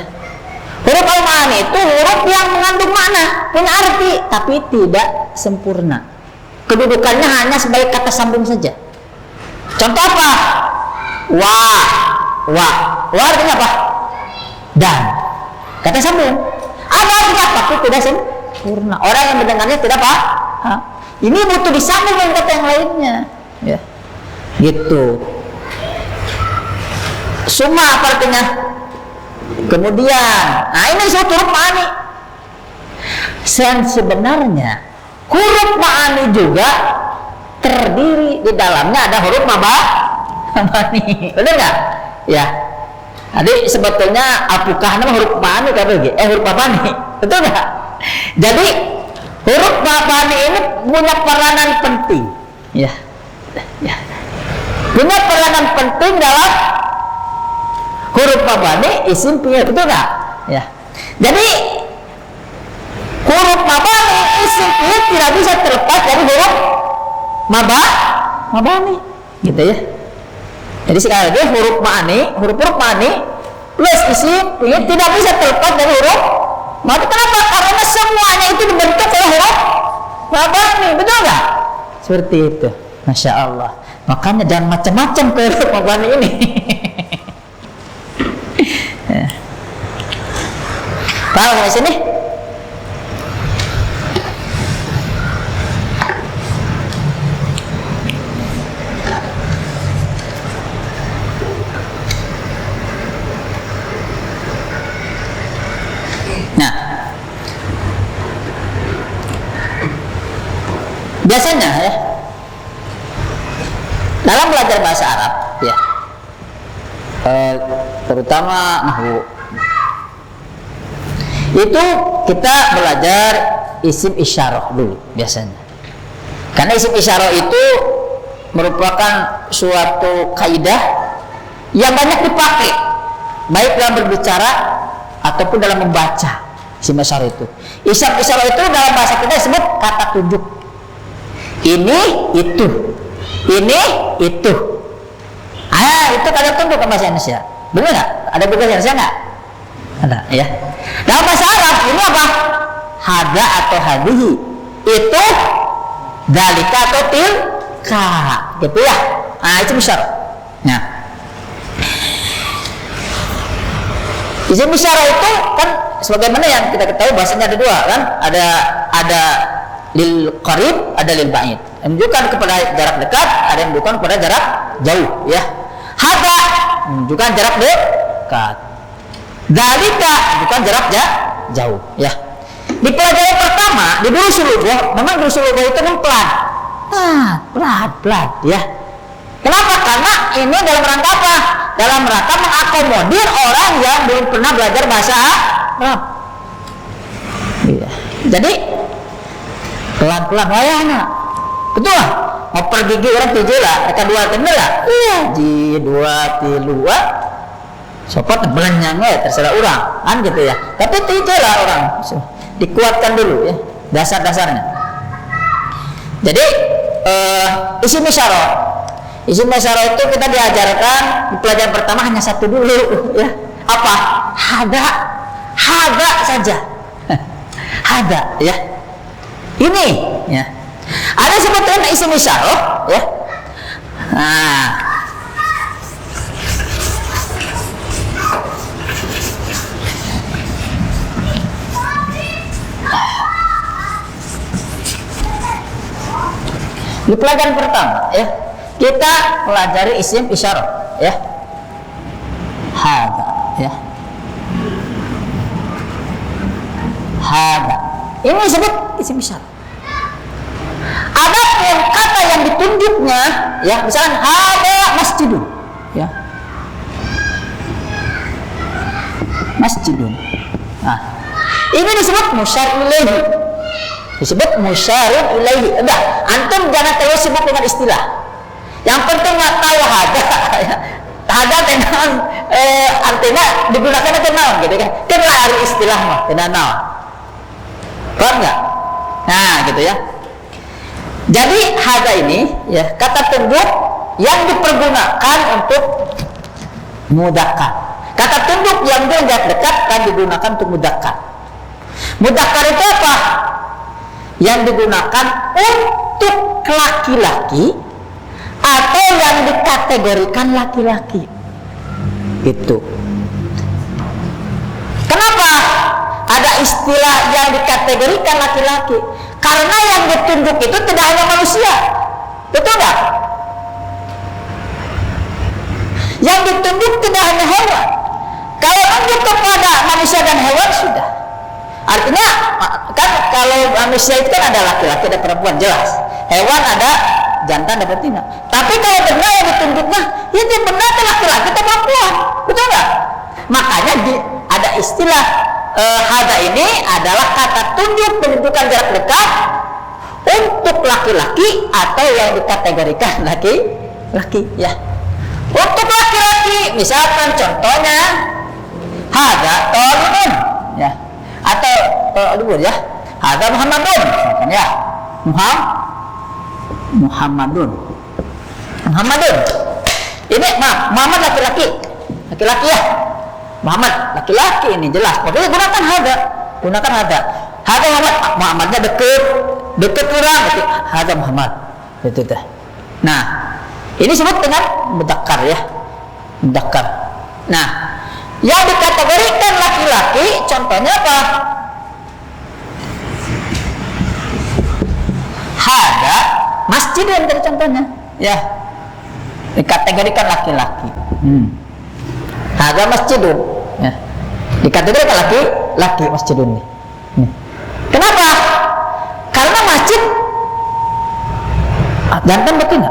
Huruf al-ma'ani itu huruf yang mengandung makna, punya arti, tapi tidak sempurna. Kedudukannya hanya sebagai kata sambung saja. Contoh apa? Wa artinya apa? Dan. Kata sambung. Ada artinya tapi tidak sempurna. Orang yang mendengarnya tidak apa? Ini butuh disambung dengan kata yang lainnya. Ya. Gitu. Summa apa artinya? Kemudian, nah ini disebut huruf ma'ani. Sebenarnya huruf ma'ani juga terdiri di dalamnya ada huruf ma'ani. Benar nggak? Ya. Jadi sebetulnya apakah nama huruf ma'ani huruf ma'ani? Betul nggak? Jadi huruf ma'ani ini punya peranan penting. Ya. Punya peranan penting dalam huruf mabani isim fi'il, betul nggak? Ya. Jadi huruf mabani isim fi'il tidak bisa terlepas dari huruf mabani, gitu ya. Jadi sekali lagi huruf ma'ani plus isim fi'il tidak bisa terlepas dari huruf mabani. Kenapa? Karena semuanya itu dibentuk oleh huruf mabani, betul nggak? Seperti itu. Masya Allah. Makanya jangan macam-macam ke huruf mabani ini. Paham sampai sini? Nah, biasanya ya dalam belajar bahasa Arab ya, terutama nahwu, itu kita belajar isim isyarah dulu biasanya. Karena isim isyarah itu merupakan suatu kaidah yang banyak dipakai baik dalam berbicara ataupun dalam membaca. Isim isyarah itu. Isim isyarah itu dalam bahasa kita disebut kata tunjuk. Ini itu. Ini itu. Itu kata tunjuk dalam bahasa Indonesia. Benar nggak? Ada bahasa Indonesia nggak? Ada, ya. Dalam bahasa Arab ini apa? Hada atau hadihi. Itu dalika atau tilka, gitu ya. Nah, itu besar. Nah, isim isyarah itu kan sebagaimana yang kita ketahui bahasanya ada dua kan? Ada lil qarib, ada lil ba'id. Menunjukkan kepada jarak dekat, ada yang menunjukkan kepada jarak jauh, ya. Hada menunjukkan jarak dekat. Dalika bukan jarak jauh, ya. Di pelajaran pertama di durusul lughah, memang durusul lughah itu kan pelan, ya. Kenapa? Karena ini dalam rangka apa? Dalam rangka mengakomodir orang yang belum pernah belajar bahasa Arab. Iya. Jadi pelan-pelan wayahna. Betul? Mau pergi orang tujuh lah, mereka dua tiga lah. Iya, ji dua tiga. Sopat belenyang ya terserah orang kan gitu ya, tapi tidak lah orang dikuatkan dulu ya dasar-dasarnya. Jadi isim isyarah itu kita diajarkan di pelajaran pertama hanya satu dulu ya, apa? Hada saja. Hada ya, ini ya ada sebetulnya isim isyarah ya. Nah, di pelajaran pertama ya kita pelajari isim isyarah ya, hada ya, hada ini disebut isim isyarah. Adapun kata yang ditunjuknya ya, misalkan hada masjidun ya, masjidun. Nah, ini disebut musyar ilaihi. Disebut musyarun ilaihi. Enggak, antum jangan terlalu sibuk dengan istilah. Yang penting nggak tahu hada. Hada dengan artinya digunakan aja naon gitu kan. Kan ada istilah mah, tidak naon. Paham nggak? Nah, gitu ya. Jadi hada ini ya kata tunduk yang dipergunakan untuk mudzakkar. Kata tunduk yang jarak dekat kan digunakan untuk mudzakkar. Mudzakkar itu apa? Yang digunakan untuk laki-laki atau yang dikategorikan laki-laki. Gitu. Kenapa ada istilah yang dikategorikan laki-laki? Karena yang ditunjuk itu tidak hanya manusia, betul nggak? Yang ditunjuk tidak hanya hewan. Kalau tunjuk kepada manusia dan hewan sudah. Artinya kan kalau manusia itu kan ada laki-laki ada perempuan jelas. Hewan ada jantan ada betina. Tapi kalau benar yang ditunjuknya, ya dia benar itu laki-laki atau perempuan, betul nggak? Makanya ada istilah hada ini adalah kata tunjuk menunjukkan jarak dekat untuk laki-laki atau yang dikategorikan laki-laki ya. Untuk laki-laki misalkan contohnya hada Tolun ya, atau dulu ya hada Muhammadun misalkan ya, Muhammadun ini Muhammad laki-laki ya, Muhammad laki-laki ini jelas. Pokoknya gunakan hada Muhammadnya deket kurang hada Muhammad itu dah. Nah ini disebut dengan mudzakkar ya, mudzakkar. Nah yang dikategorikan laki-laki contohnya apa? Hada masjidun dari contohnya ya, dikategorikan laki-laki. Hada masjidun ya, dikategorikan laki-laki masjidun nih. Kenapa? Karena masjid jantan betina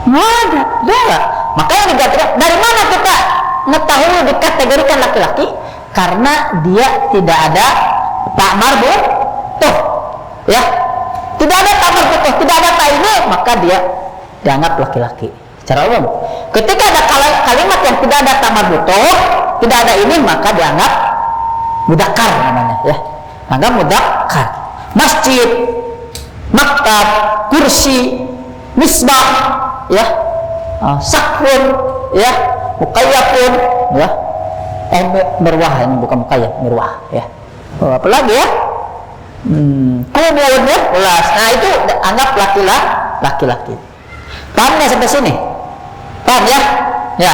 nggak ada. Makanya dikategorikan. Dari mana kita mengetahui dikategorikan laki-laki? Karena dia tidak ada tak marbutoh ya, tidak ada tak marbutoh, tidak ada tak ini, maka dia dianggap laki-laki secara umum. Ketika ada kalimat yang tidak ada tak marbutoh, tidak ada ini, maka dianggap mudzakkar namanya ya, anggap mudzakkar. Masjid, maktab, kursi, misbah ya, sakfun ya, mukayyafun ya, mirwah ini bukan mukayyaf, mirwah ya. Apa lagi ya? Kubun ya, ulas. Nah itu anggap laki-laki. Paham ya sampai sini? Paham ya? Ya.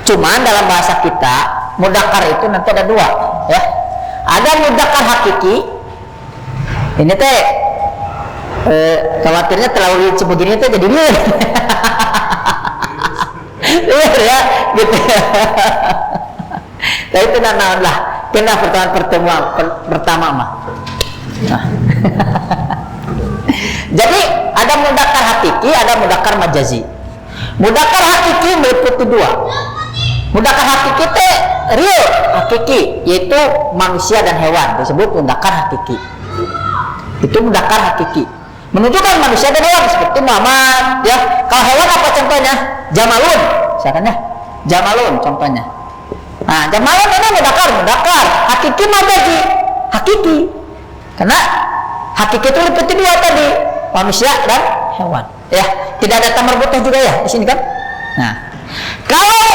Cuman dalam bahasa kita mudzakkar itu nanti ada dua ya. Ada mudzakkar hakiki. Ini teh khawatirnya terlalu sebegini tuh jadi liar. Liar ya gitu. Tapi itu nah lah, kena pertemuan pertama mah. Nah. Jadi ada mudzakkar hakiki, ada mudzakkar majazi. Mudzakkar hakiki meliputi dua. Mudzakkar hakiki itu real hakiki, yaitu manusia dan hewan, disebut mudzakkar hakiki. Itu mudzakkar hakiki, menunjukkan manusia dan hewan seperti Muhammad ya. Kalau hewan apa contohnya? Jamalun, misalkan ya, Jamalun contohnya. Nah, Jamalun ini mudzakkar hakiki majazi, hakiki. Karena hakiki itu meliputi dua tadi, manusia dan hewan. Ya, tidak ada tamar butuh juga ya di sini kan. Nah, kalau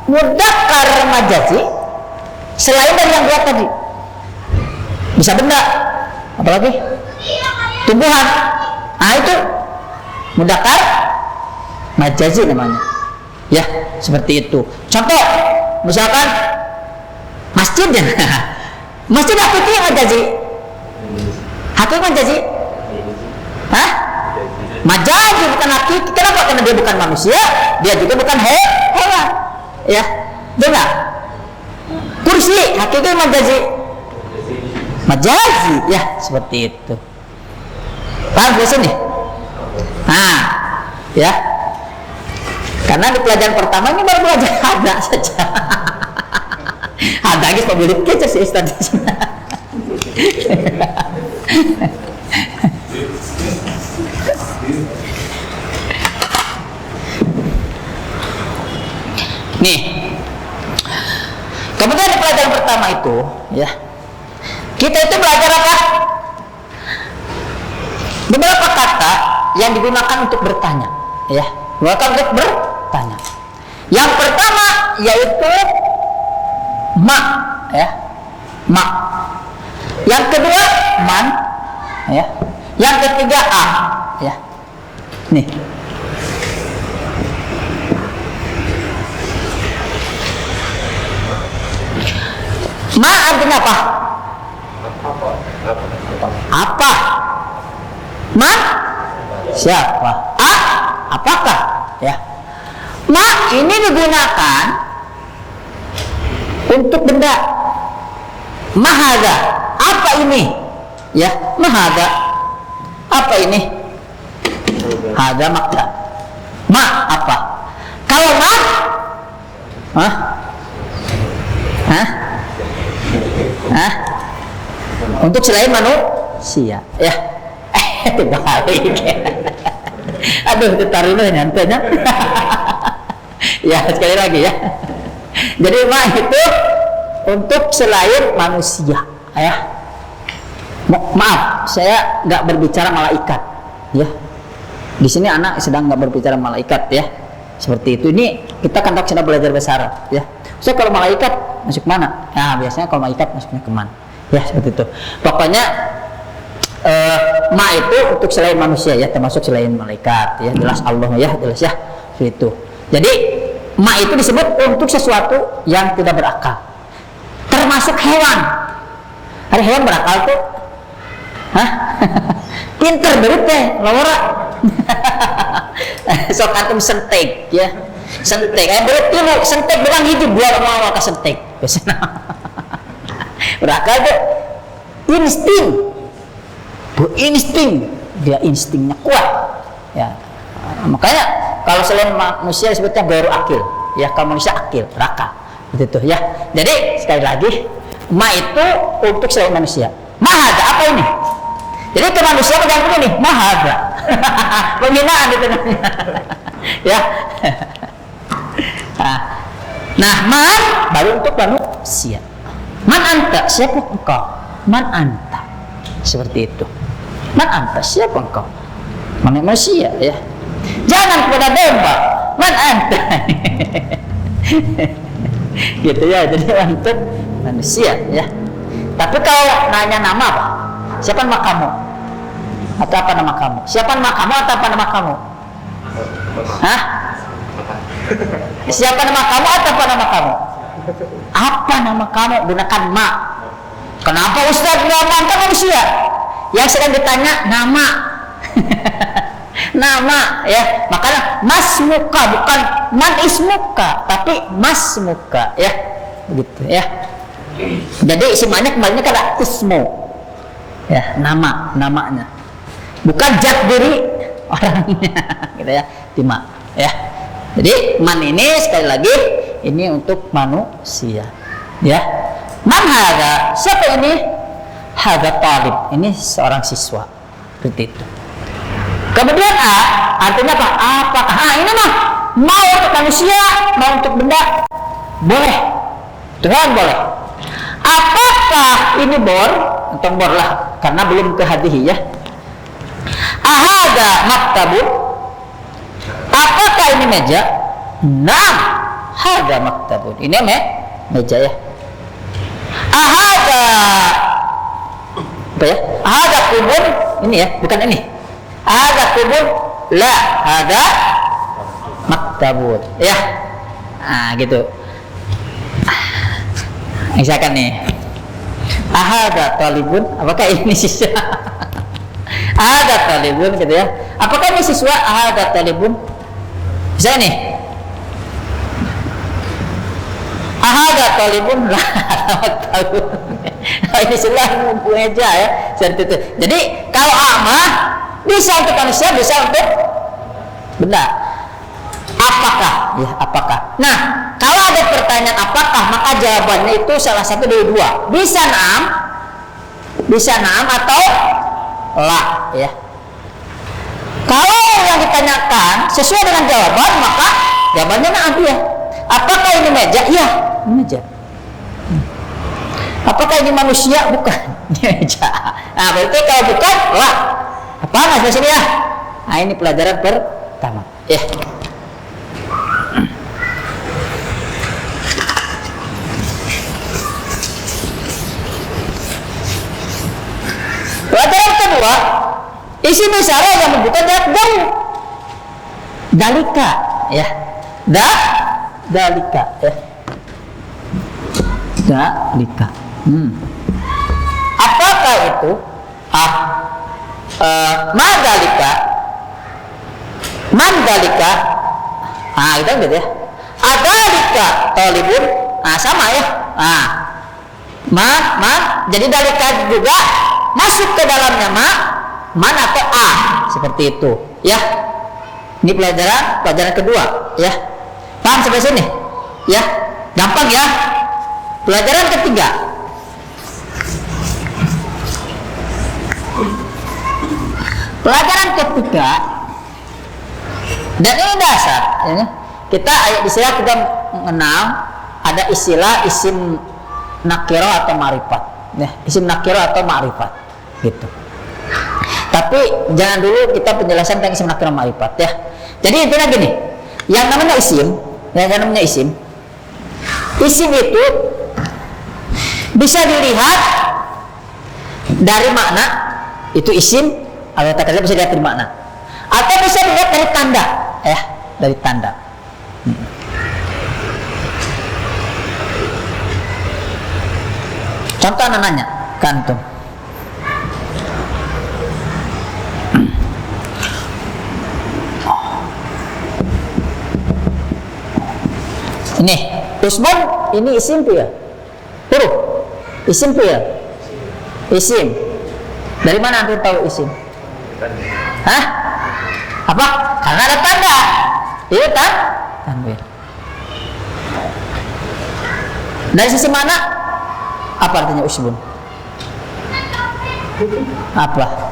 mudzakkar majazi selain dari yang dua tadi, bisa benda, apalagi tumbuhan. Nah itu mudzakkar majazi namanya. Ya, seperti itu. Contoh, misalkan masjid ya. Masjid hakiki majazi. Hakiki majazi. Hah? Majazi bukan hakiki. Kenapa? Karena dia bukan manusia, dia juga bukan hewan. Ya, benar. Kursi hakiki majazi ya, seperti itu. Paham di sini? Nah, ya. Karena di pelajaran pertama ini baru belajar ada saja. Ada lagi pemilik kece sih Ustaz. Nih, kemudian di pelajaran pertama itu, ya, kita itu belajar apa? Beberapa kata yang digunakan untuk bertanya, ya, digunakan untuk bertanya. Yang pertama yaitu ma, ya, ma. Yang kedua man, ya. Yang ketiga a, ya. Nih. Ma artinya apa? Apa? Ma siapa? A apakah? Ya. Ma ini digunakan untuk benda. Mahada apa ini? Ya, mahada apa ini? Hada makta. Ma apa? Kalau ma, hah? Hah? Hah? Untuk selain manusia, ya. Terbalik. Aduh, ditaruh nyantanya. Ya, sekali lagi ya. Jadi ma itu untuk selain manusia, ya. Maaf, saya nggak berbicara malaikat, ya. Di sini anak sedang nggak berbicara malaikat, ya. Seperti itu. Ini kita kan sedang belajar bahasa Arab, ya. So kalau malaikat masuk mana? Nah, biasanya kalau malaikat masuknya kemana? Ya, seperti itu. Pokoknya ma itu untuk selain manusia, ya, termasuk selain malaikat, ya. Jelas Allah, ya, jelas ya. Seperti itu. Jadi ma itu disebut untuk sesuatu yang tidak berakal, termasuk hewan. Ada hewan berakal tuh? Hah? Pinter berarti, lawara. Sok antum sentek, ya. Sentek, berarti lu sentek bilang hidup dua mau ke sentek. Biasanya. Berakal tuh insting. Insting, dia instingnya kuat, ya. Makanya kalau selain manusia disebutnya baru akil, ya. Kalau manusia akil, raka, begitu ya. Jadi sekali lagi, ma itu untuk selain manusia. Mahada apa ini? Jadi ke manusia pegang ini, mahada. Penghinaan itu namanya. Ya. Nah, man baru untuk manusia. Man anta, siapa engkau? Man anta, seperti itu. Man anta, siapa engkau? Manusia, ya. Jangan kepada domba. Man anta. Gitu ya. Jadi untuk manusia, ya. Tapi kalau nanya nama apa? Siapa nama kamu? Atau apa nama kamu? Siapa nama kamu atau apa nama kamu? Hah? Siapa nama kamu atau apa nama kamu? Apa nama kamu? Gunakan ma. Kenapa Ustaz nama anta manusia? Yang sedang ditanya nama. Nama, ya. Makanya mas muka bukan man ismuka, tapi mas muka, ya. Begitu, ya. Jadi semuanya kembalinya kada ismu, ya, namanya, bukan zat diri orangnya, gitu ya, tima, ya. Jadi man ini sekali lagi ini untuk manusia, ya. Man hada, siapa ini? Hada talib, ini seorang siswa, seperti itu. Kemudian a artinya apa? Apakah? Ini mah mau untuk manusia, mau untuk benda, boleh, Tuhan boleh. Apakah ini bor? Atau bor lah, karena belum ke hadihi, ya. Ahada maktabun? Apakah ini meja? Nah, hada maktabun. Ini meja, ya. Ahada apa ya? Ahada kubun? Ini ya, bukan ini. Ahada kubun? La, hada maktabun. Ya. Nah, gitu. Misalkan nih, ahada talibun, apakah ini siswa? Ahada talibun, gitu ya. Apakah ini siswa? Ahada talibun. Misalnya nih, ahada talibun, lah, talibun. Ini sudah meja, ya. Seperti itu. Jadi kalau ama bisa untuk manusia, bisa untuk benda. Apakah? Ya, apakah? Nah, kalau ada pertanyaan apakah, maka jawabannya itu salah satu dari dua. Bisa naam atau la, ya. Kalau yang ditanyakan sesuai dengan jawaban, maka jawabannya naam, ya. Apakah ini meja? Iya, ini meja. Apakah ini manusia? Bukan, ini meja. Nah, berarti kalau bukan la, Apa mas sini ya? Nah ini pelajaran pertama. Ya. Pelajaran kedua, isim isyarah yang menunjukkan jarak jauh. Dalika, ya. Dalika, ya. Dalika. Apakah itu? Mandalika. Itu gitu ya. Adalika talibun. Sama ya. Jadi dalika juga masuk ke dalamnya man atau seperti itu, ya. Ini pelajaran kedua, ya. Paham sampai sini? Ya. Gampang ya. Pelajaran ketiga. Pelajaran ketiga, dan ini dasar, ya. Kita istilah kita mengenal ada istilah isim nakiro atau ma'rifat, ya. Isim nakiro atau ma'rifat, gitu. Tapi jangan dulu kita penjelasan tentang isim nakiro ma'rifat, ya. Jadi intinya gini, yang namanya isim, isim itu bisa dilihat dari makna, itu isim. Atau kata bisa dilihat dari makna, atau bisa dilihat dari tanda, dari tanda. Contoh anak nanya, kantum. Ini usbun, ini isim ya, huruf isim ya, isim. Dari mana antum tahu isim? Apa? Karena ada tanda. Iya kan? Tanwin. Dari sisi mana? Apa artinya usbun? Apa?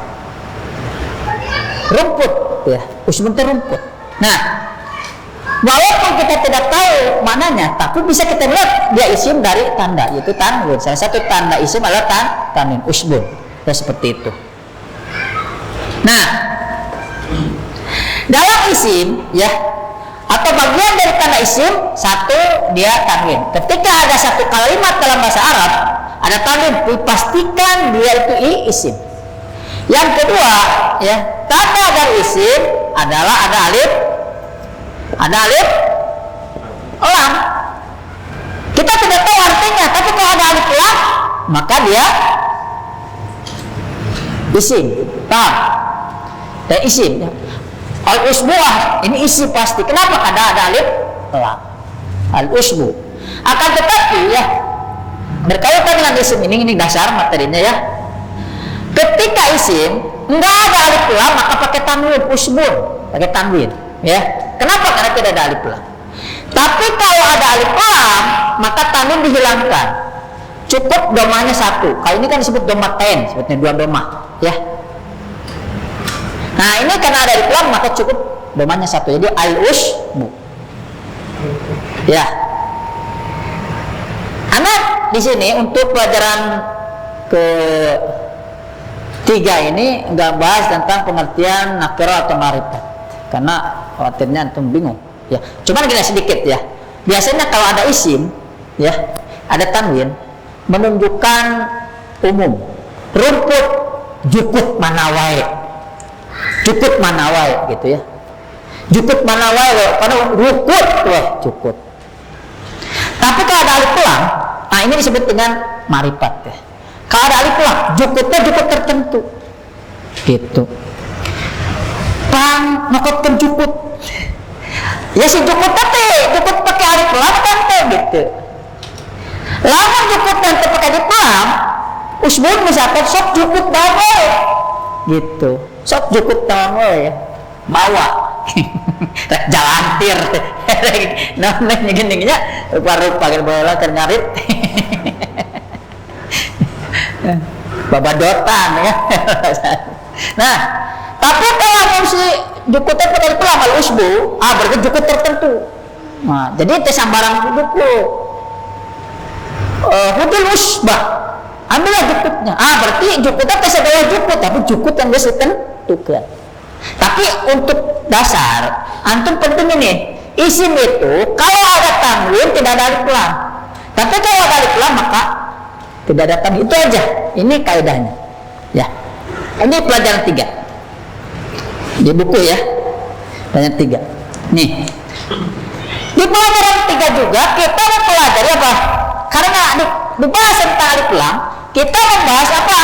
Rumput, ya. Usbun itu rumput. Nah, walaupun kita tidak tahu mananya, tapi bisa kita lihat dia isim dari tanda, yaitu tanwin. Salah satu tanda isim adalah tanwin, usbun. Ya, seperti itu. Nah, dalam isim, ya, atau bagian dari tanda isim, satu dia tanwin. Ketika ada satu kalimat dalam bahasa Arab ada tanwin, dipastikan dia itu isim. Yang kedua, ya, tanda dari isim adalah ada alif lam. Kita tidak tahu artinya, tapi kalau ada alif lam, maka dia isim. Paham? Dan isim, ya. Al-usbu'ah ini isim pasti. Kenapa? Karena ada alif lam. Al-usbu. Akan tetapi, ya, berkaitan dengan isim ini dasar materinya, ya. Ketika isim enggak ada alif lam, maka pakai tanwin, usbun, pakai tanwin, ya. Kenapa? Karena tidak ada alif lam. Tapi kalau ada alif lam, maka tanwin dihilangkan. Cukup domanya satu. Kalau ini kan disebut domaten, sebutnya dua doma, ya. Nah, ini karena ada alif lam, maka cukup domanya satu. Jadi al-usbu. Ya. Anak di sini untuk pelajaran ketiga ini nggak bahas tentang pengertian nakiro atau ma'rifat, karena khawatirnya antum bingung, ya. Cuman gini sedikit, ya. Biasanya kalau ada isim, ya, ada tanwin, menunjukkan umum. Rumput, jukut manawai, gitu, ya. Jukut manawai, karena rukut, jukut. Tapi kalau ada alif lam, nah ini disebut dengan ma'rifat, ya. Kalau ada alif lam, jukutnya jukut tertentu, gitu. Pang ngokotkan jukut, ya si jukut pakai alif lam kan, gitu. Lama jukut nanti pakai alif lam, usbun misalkan sok jukut bawa, gitu. Sok jukut bawa, ya, bawa. Jalantir, namanya gini-gini, rupa-rupa bola ternarit. Babadotan, ya. Nah, tapi kalau si jukutnya pakai pelam al-usbu, berarti jukut tertentu. Nah, jadi itu sambaran jukut. Hudul usbah, ambillah jukutnya. Berarti jukutnya segala jukut, tapi jukut yang tentukan. Tapi untuk dasar, antum penting ini, isim itu kalau ada tanwin tidak ada alif lam. Tapi kalau ada alif lam maka tidak ada tanwin. Itu aja. Ini kaidahnya. Ya. Ini pelajaran 3. Di buku ya. Pelajaran 3. Nih. Di pelajaran 3 juga kita mempelajari apa? Karena dibahas tentang alif lam, kita membahas apa?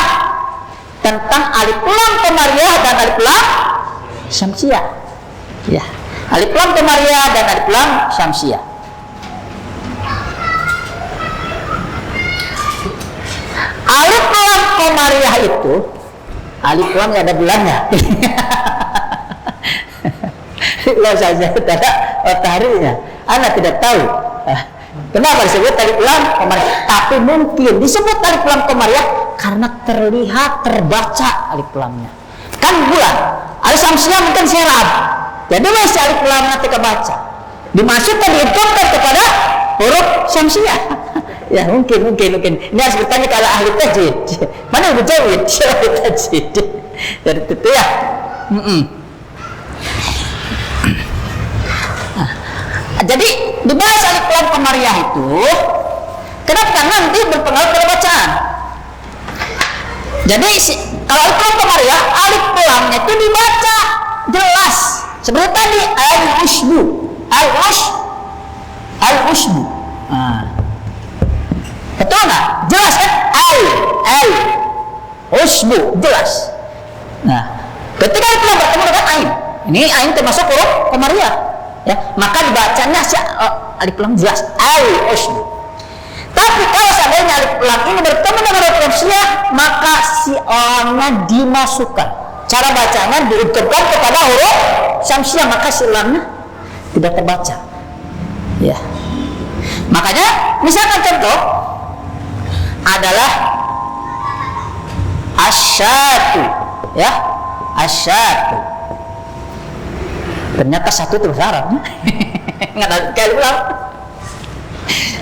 Tentang alif lam qamariyah dan alif lam syamsiyah. Ya. Alif lam qamariyah dan alif lam syamsiyah. Alif lam qamariyah itu alif lam yang ada bulannya. Loh saja tidak ada mataharinya. Anda tidak tahu. Kenapa disebut alif lam qamariyah? Tapi mungkin disebut alif lam qamariyah karena terlihat terbaca alif lamnya. Kan bulan. Alif syamsiyah mungkin serab. Jadi masih alif lamnya tidak baca. Dimasukkan diikutkan kepada huruf syamsiyah. Ya mungkin. Ini harus bertanya ke ahli tajwid. Mana yang berjawid? Ahli tajwid. Jadi itu ya. Jadi dibahas alif lam qamariyah itu, kenapa nanti berpengaruh pada bacaan. Jadi kalau alif lam qamariyah, alif lamnya itu dibaca jelas. Seperti tadi al-ushbu, al-ushbu. Betul nggak? Jelas kan? Al-ushbu jelas. Nah, ketika alif lam bertemu dengan ain, ini ain termasuk huruf qamariyah. Ya, maka dibacanya alif lam jelas al-ushbu. Tapi kalau seandainya alif lam ini bertemu dengan huruf syamsiyah, maka si lamnya dimasukkan. Cara bacanya diikutkan kepada huruf syamsiyah, maka si lamnya tidak terbaca. Ya. Makanya misalkan contoh adalah asyatu, ya, asyatu. Ternyata satu terus Arab. Nggak ada kayak ulang.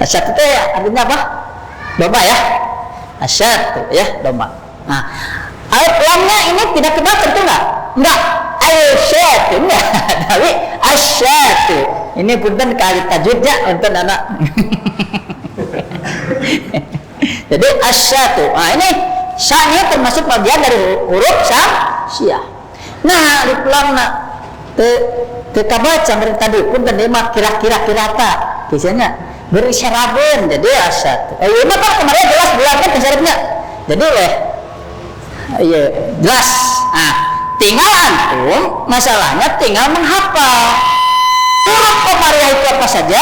Asyatu itu ya artinya apa? Domba ya. Asyatu ya domba. Nah, alif lamnya ini tidak kebaca itu enggak? Asyatu enggak. Tapi asyatu. Ini punten kali tajwidnya untuk anak. Jadi asyatu. Nah, ini syanya termasuk bagian dari huruf syamsiyah. Nah, alif lamnya kita baca tadi pun tadi mah kira-kira kirata biasanya berisyaraben jadi asyat. Ini kan kemarin jelas bulannya isyaratnya. Jadi iya jelas. Nah, tinggal antum masalahnya tinggal menghafal. Huruf qamariyah itu apa saja?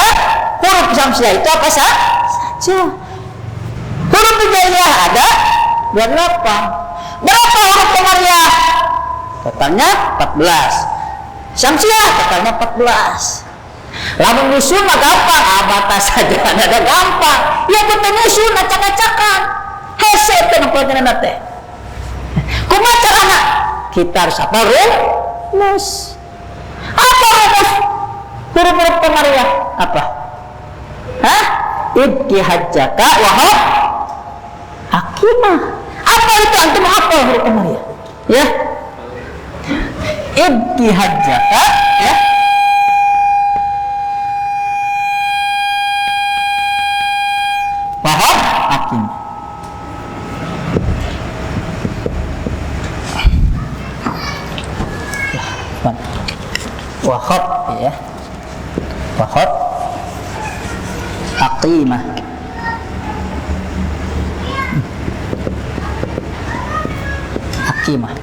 Huruf syamsiyah itu apa saja? Huruf hijaiyah ada 28. Berapa huruf qamariyah? Totalnya 14. Syamsiyah totalnya 14. Lamun nyusun mah gampang, batas saja ada gampang. Ya betul nyusun acak-acakan. Hese itu pelajaran teh. Kumaha carana? Kita harus apa rumus. Apa rumus? Huruf-huruf qamariyah apa? Hah? Ibki hajjaka wahab akimah. Apa itu antum apa huruf qamariyah? Ya. Ibki hajjaka ya. Paham? Hakim. Wahab ya. Wahab aqimah. Aqimah.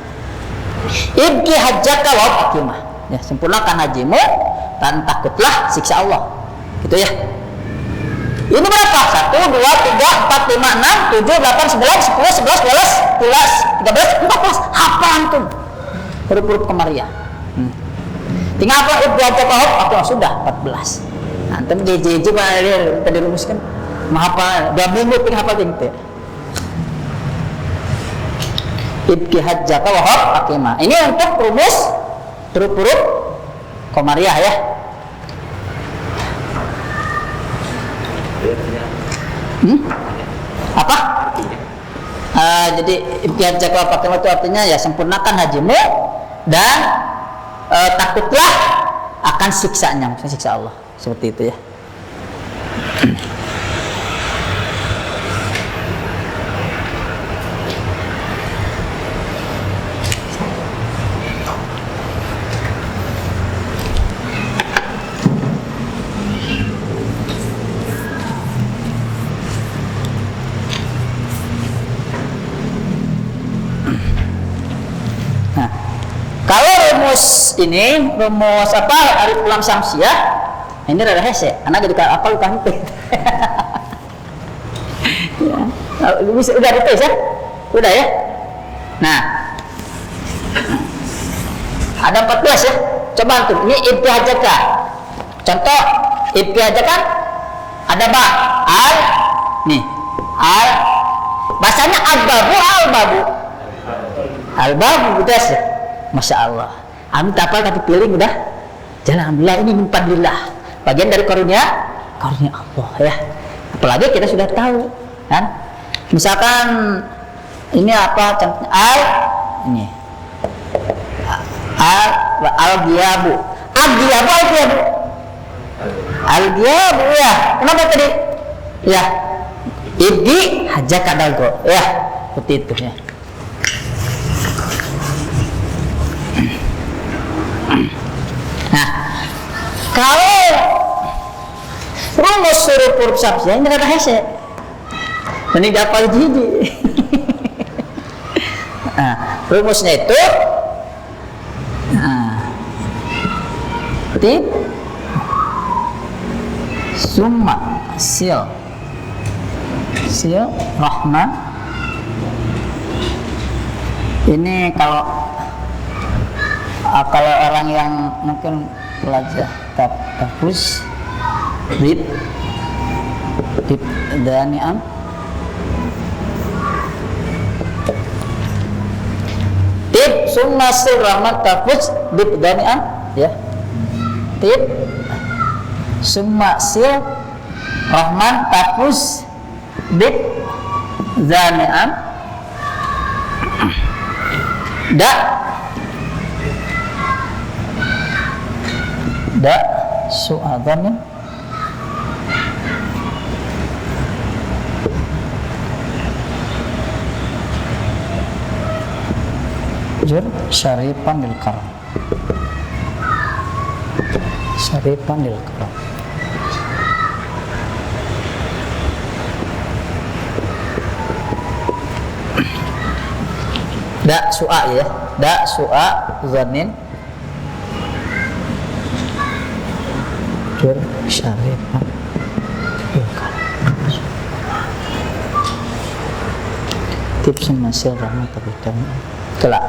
Ibki hajjaka wa aqimah. Ya, sempurnakan hajimu dan takutlah siksa Allah. Gitu ya. Ini berapa? 1, 2, 3, 4, 5, 6, 7, 8, 9, 10, 11, 12, 13, 14. Hafal antum huruf-huruf qamariyah. Tinggal apa? Ibki hajjaka wa aqimah sudah 14. Antum jeje tadi rumuskan. Mahapa 2 minggu tinggal hafal tinggal. Ibki hajjaka wa aqimah. Ini untuk rumus huruf-huruf qamariyah ya. Apa? Jadi ibki hajjaka wa aqimah itu artinya ya sempurnakan hajimu dan takutlah akan siksanya, maksudnya siksa Allah, seperti itu ya. Nah, kalau rumus apa Arif Lam Samsiah, ini rada hese, anak jadi apa lu kan? Ya, udah dites ya, udah ya. Nah, ada 14 ya. Coba tuh, ini ibtihajaka. Contoh ibtihajaka ada ba al, nih al, bahasanya al-babu Al-babu udah sih, masya Allah. Amin tapal tapi pilih udah. Jalan alhamdulillah ini minfadlillah. Bagian dari karunia Allah ya. Apalagi kita sudah tahu kan. Misalkan ini apa contohnya ini al-ghiyabu ya. Kenapa tadi? Ya. Ibdi hajaka dalgo ya. Seperti itu ya. Nah, kalau rumus suruh huruf samsiah ini kata hese, ini dapat jadi. Nah, rumusnya itu, tip, summa, sil, rahman. Ini kalau orang yang mungkin pelajar tafus rib dani'an tip summa sil rahmat tafus rib dani'an ya, tip summa sil rahman tafus rib dani'an da su'adhan jur syarifan lil karam da su'a ya, da su'a zanin syarifan tips masih rahmat terbitan kelak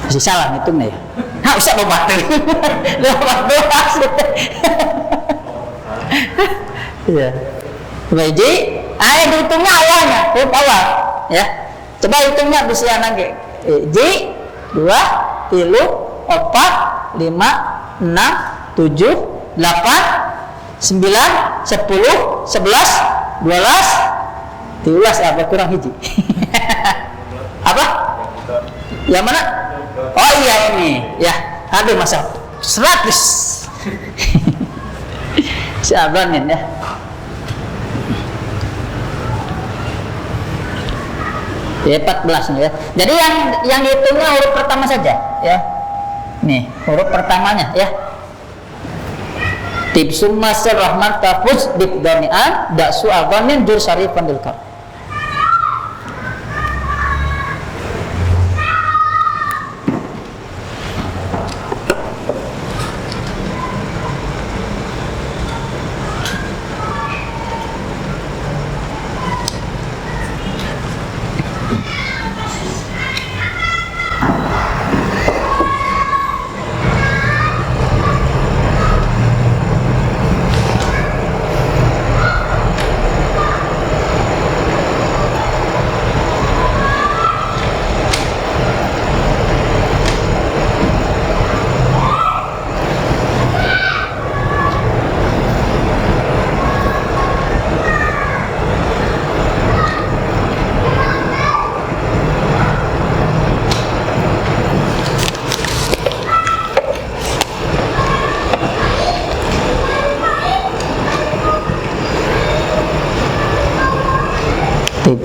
masih salah hitungnya ya. Nah usah membantu ya Baiji dihitungnya awalnya huruf awal ya, coba hitungnya bisa nanti ji 2 3 4 5 6 7 8 9 10 11 12 13 apa kurang hiji apa yang mana? Oh iya ini ya, aduh masa 100 Syabanin ya. Ya 14 nih ya. Jadi yang dihitungnya huruf pertama saja ya. Nih huruf pertamanya ya. Tibsum masir rahman tafuz dikdani'an daksu aghanin jur syarifan dilkar.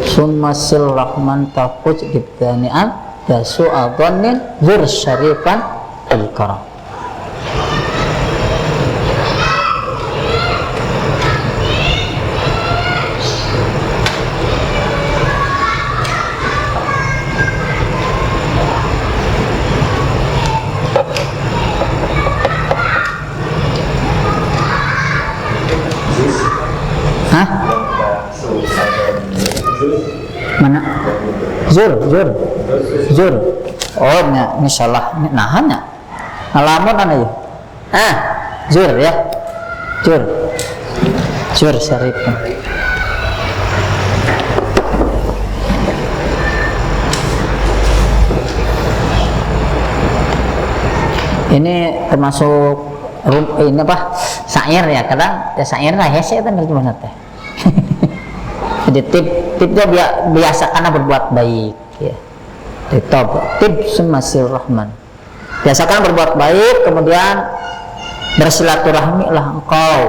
summa sil rahman taquj dibdani'an yasu'a dhannin zur syarifan il karam. Hah? Mana? Zur. Oh, ini salah. Ini nahan ya? Ngalamun ana ya? Zur ya. Zur syarif. Ini termasuk ini apa? Syair ya, kadang ya syair lah ya, saya kan gimana teh. Jadi tipnya biasakan berbuat baik ya. Tip semasil rahman. Biasakan berbuat baik, kemudian bersilaturahmi lah engkau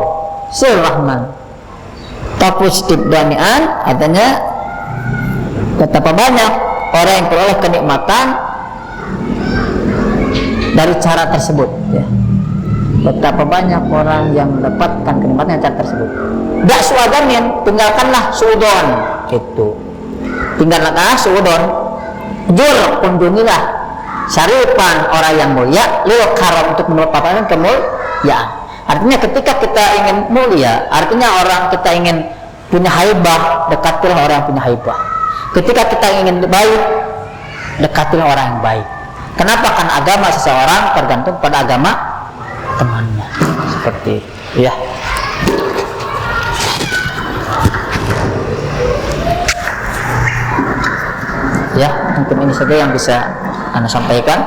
sil rahman. Tapus tibdanian artinya betapa banyak orang yang peroleh kenikmatan dari cara tersebut ya. Betapa banyak orang yang mendapatkan kenikmatan cara tersebut. Dak suadamin, tinggalkanlah suudon itu. Tinggalkanlah suudon. Jur, kunjungilah syarifan orang yang mulia, lil karam untuk merupakan kemuliaan. Artinya ketika kita ingin mulia, artinya orang kita ingin punya haibah, dekatilah orang yang punya haibah. Ketika kita ingin baik, dekatilah orang yang baik. Kenapa? Karena agama seseorang tergantung pada agama temannya. Seperti ya. Ya, mungkin ini saja yang bisa Anda sampaikan.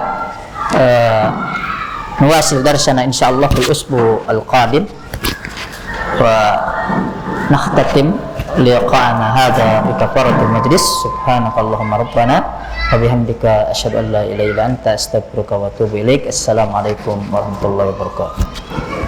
Nuwasil darsana insyaallah fil usbu al-qadim wa nakhtatim liqa'ana hadha bi kafaratil majlis. Subhanakallahumma rabbana wa bihamdika asyhadu an la ilaha illa anta astaghfiruka wa atubu ilaik. Assalamualaikum warahmatullahi wabarakatuh.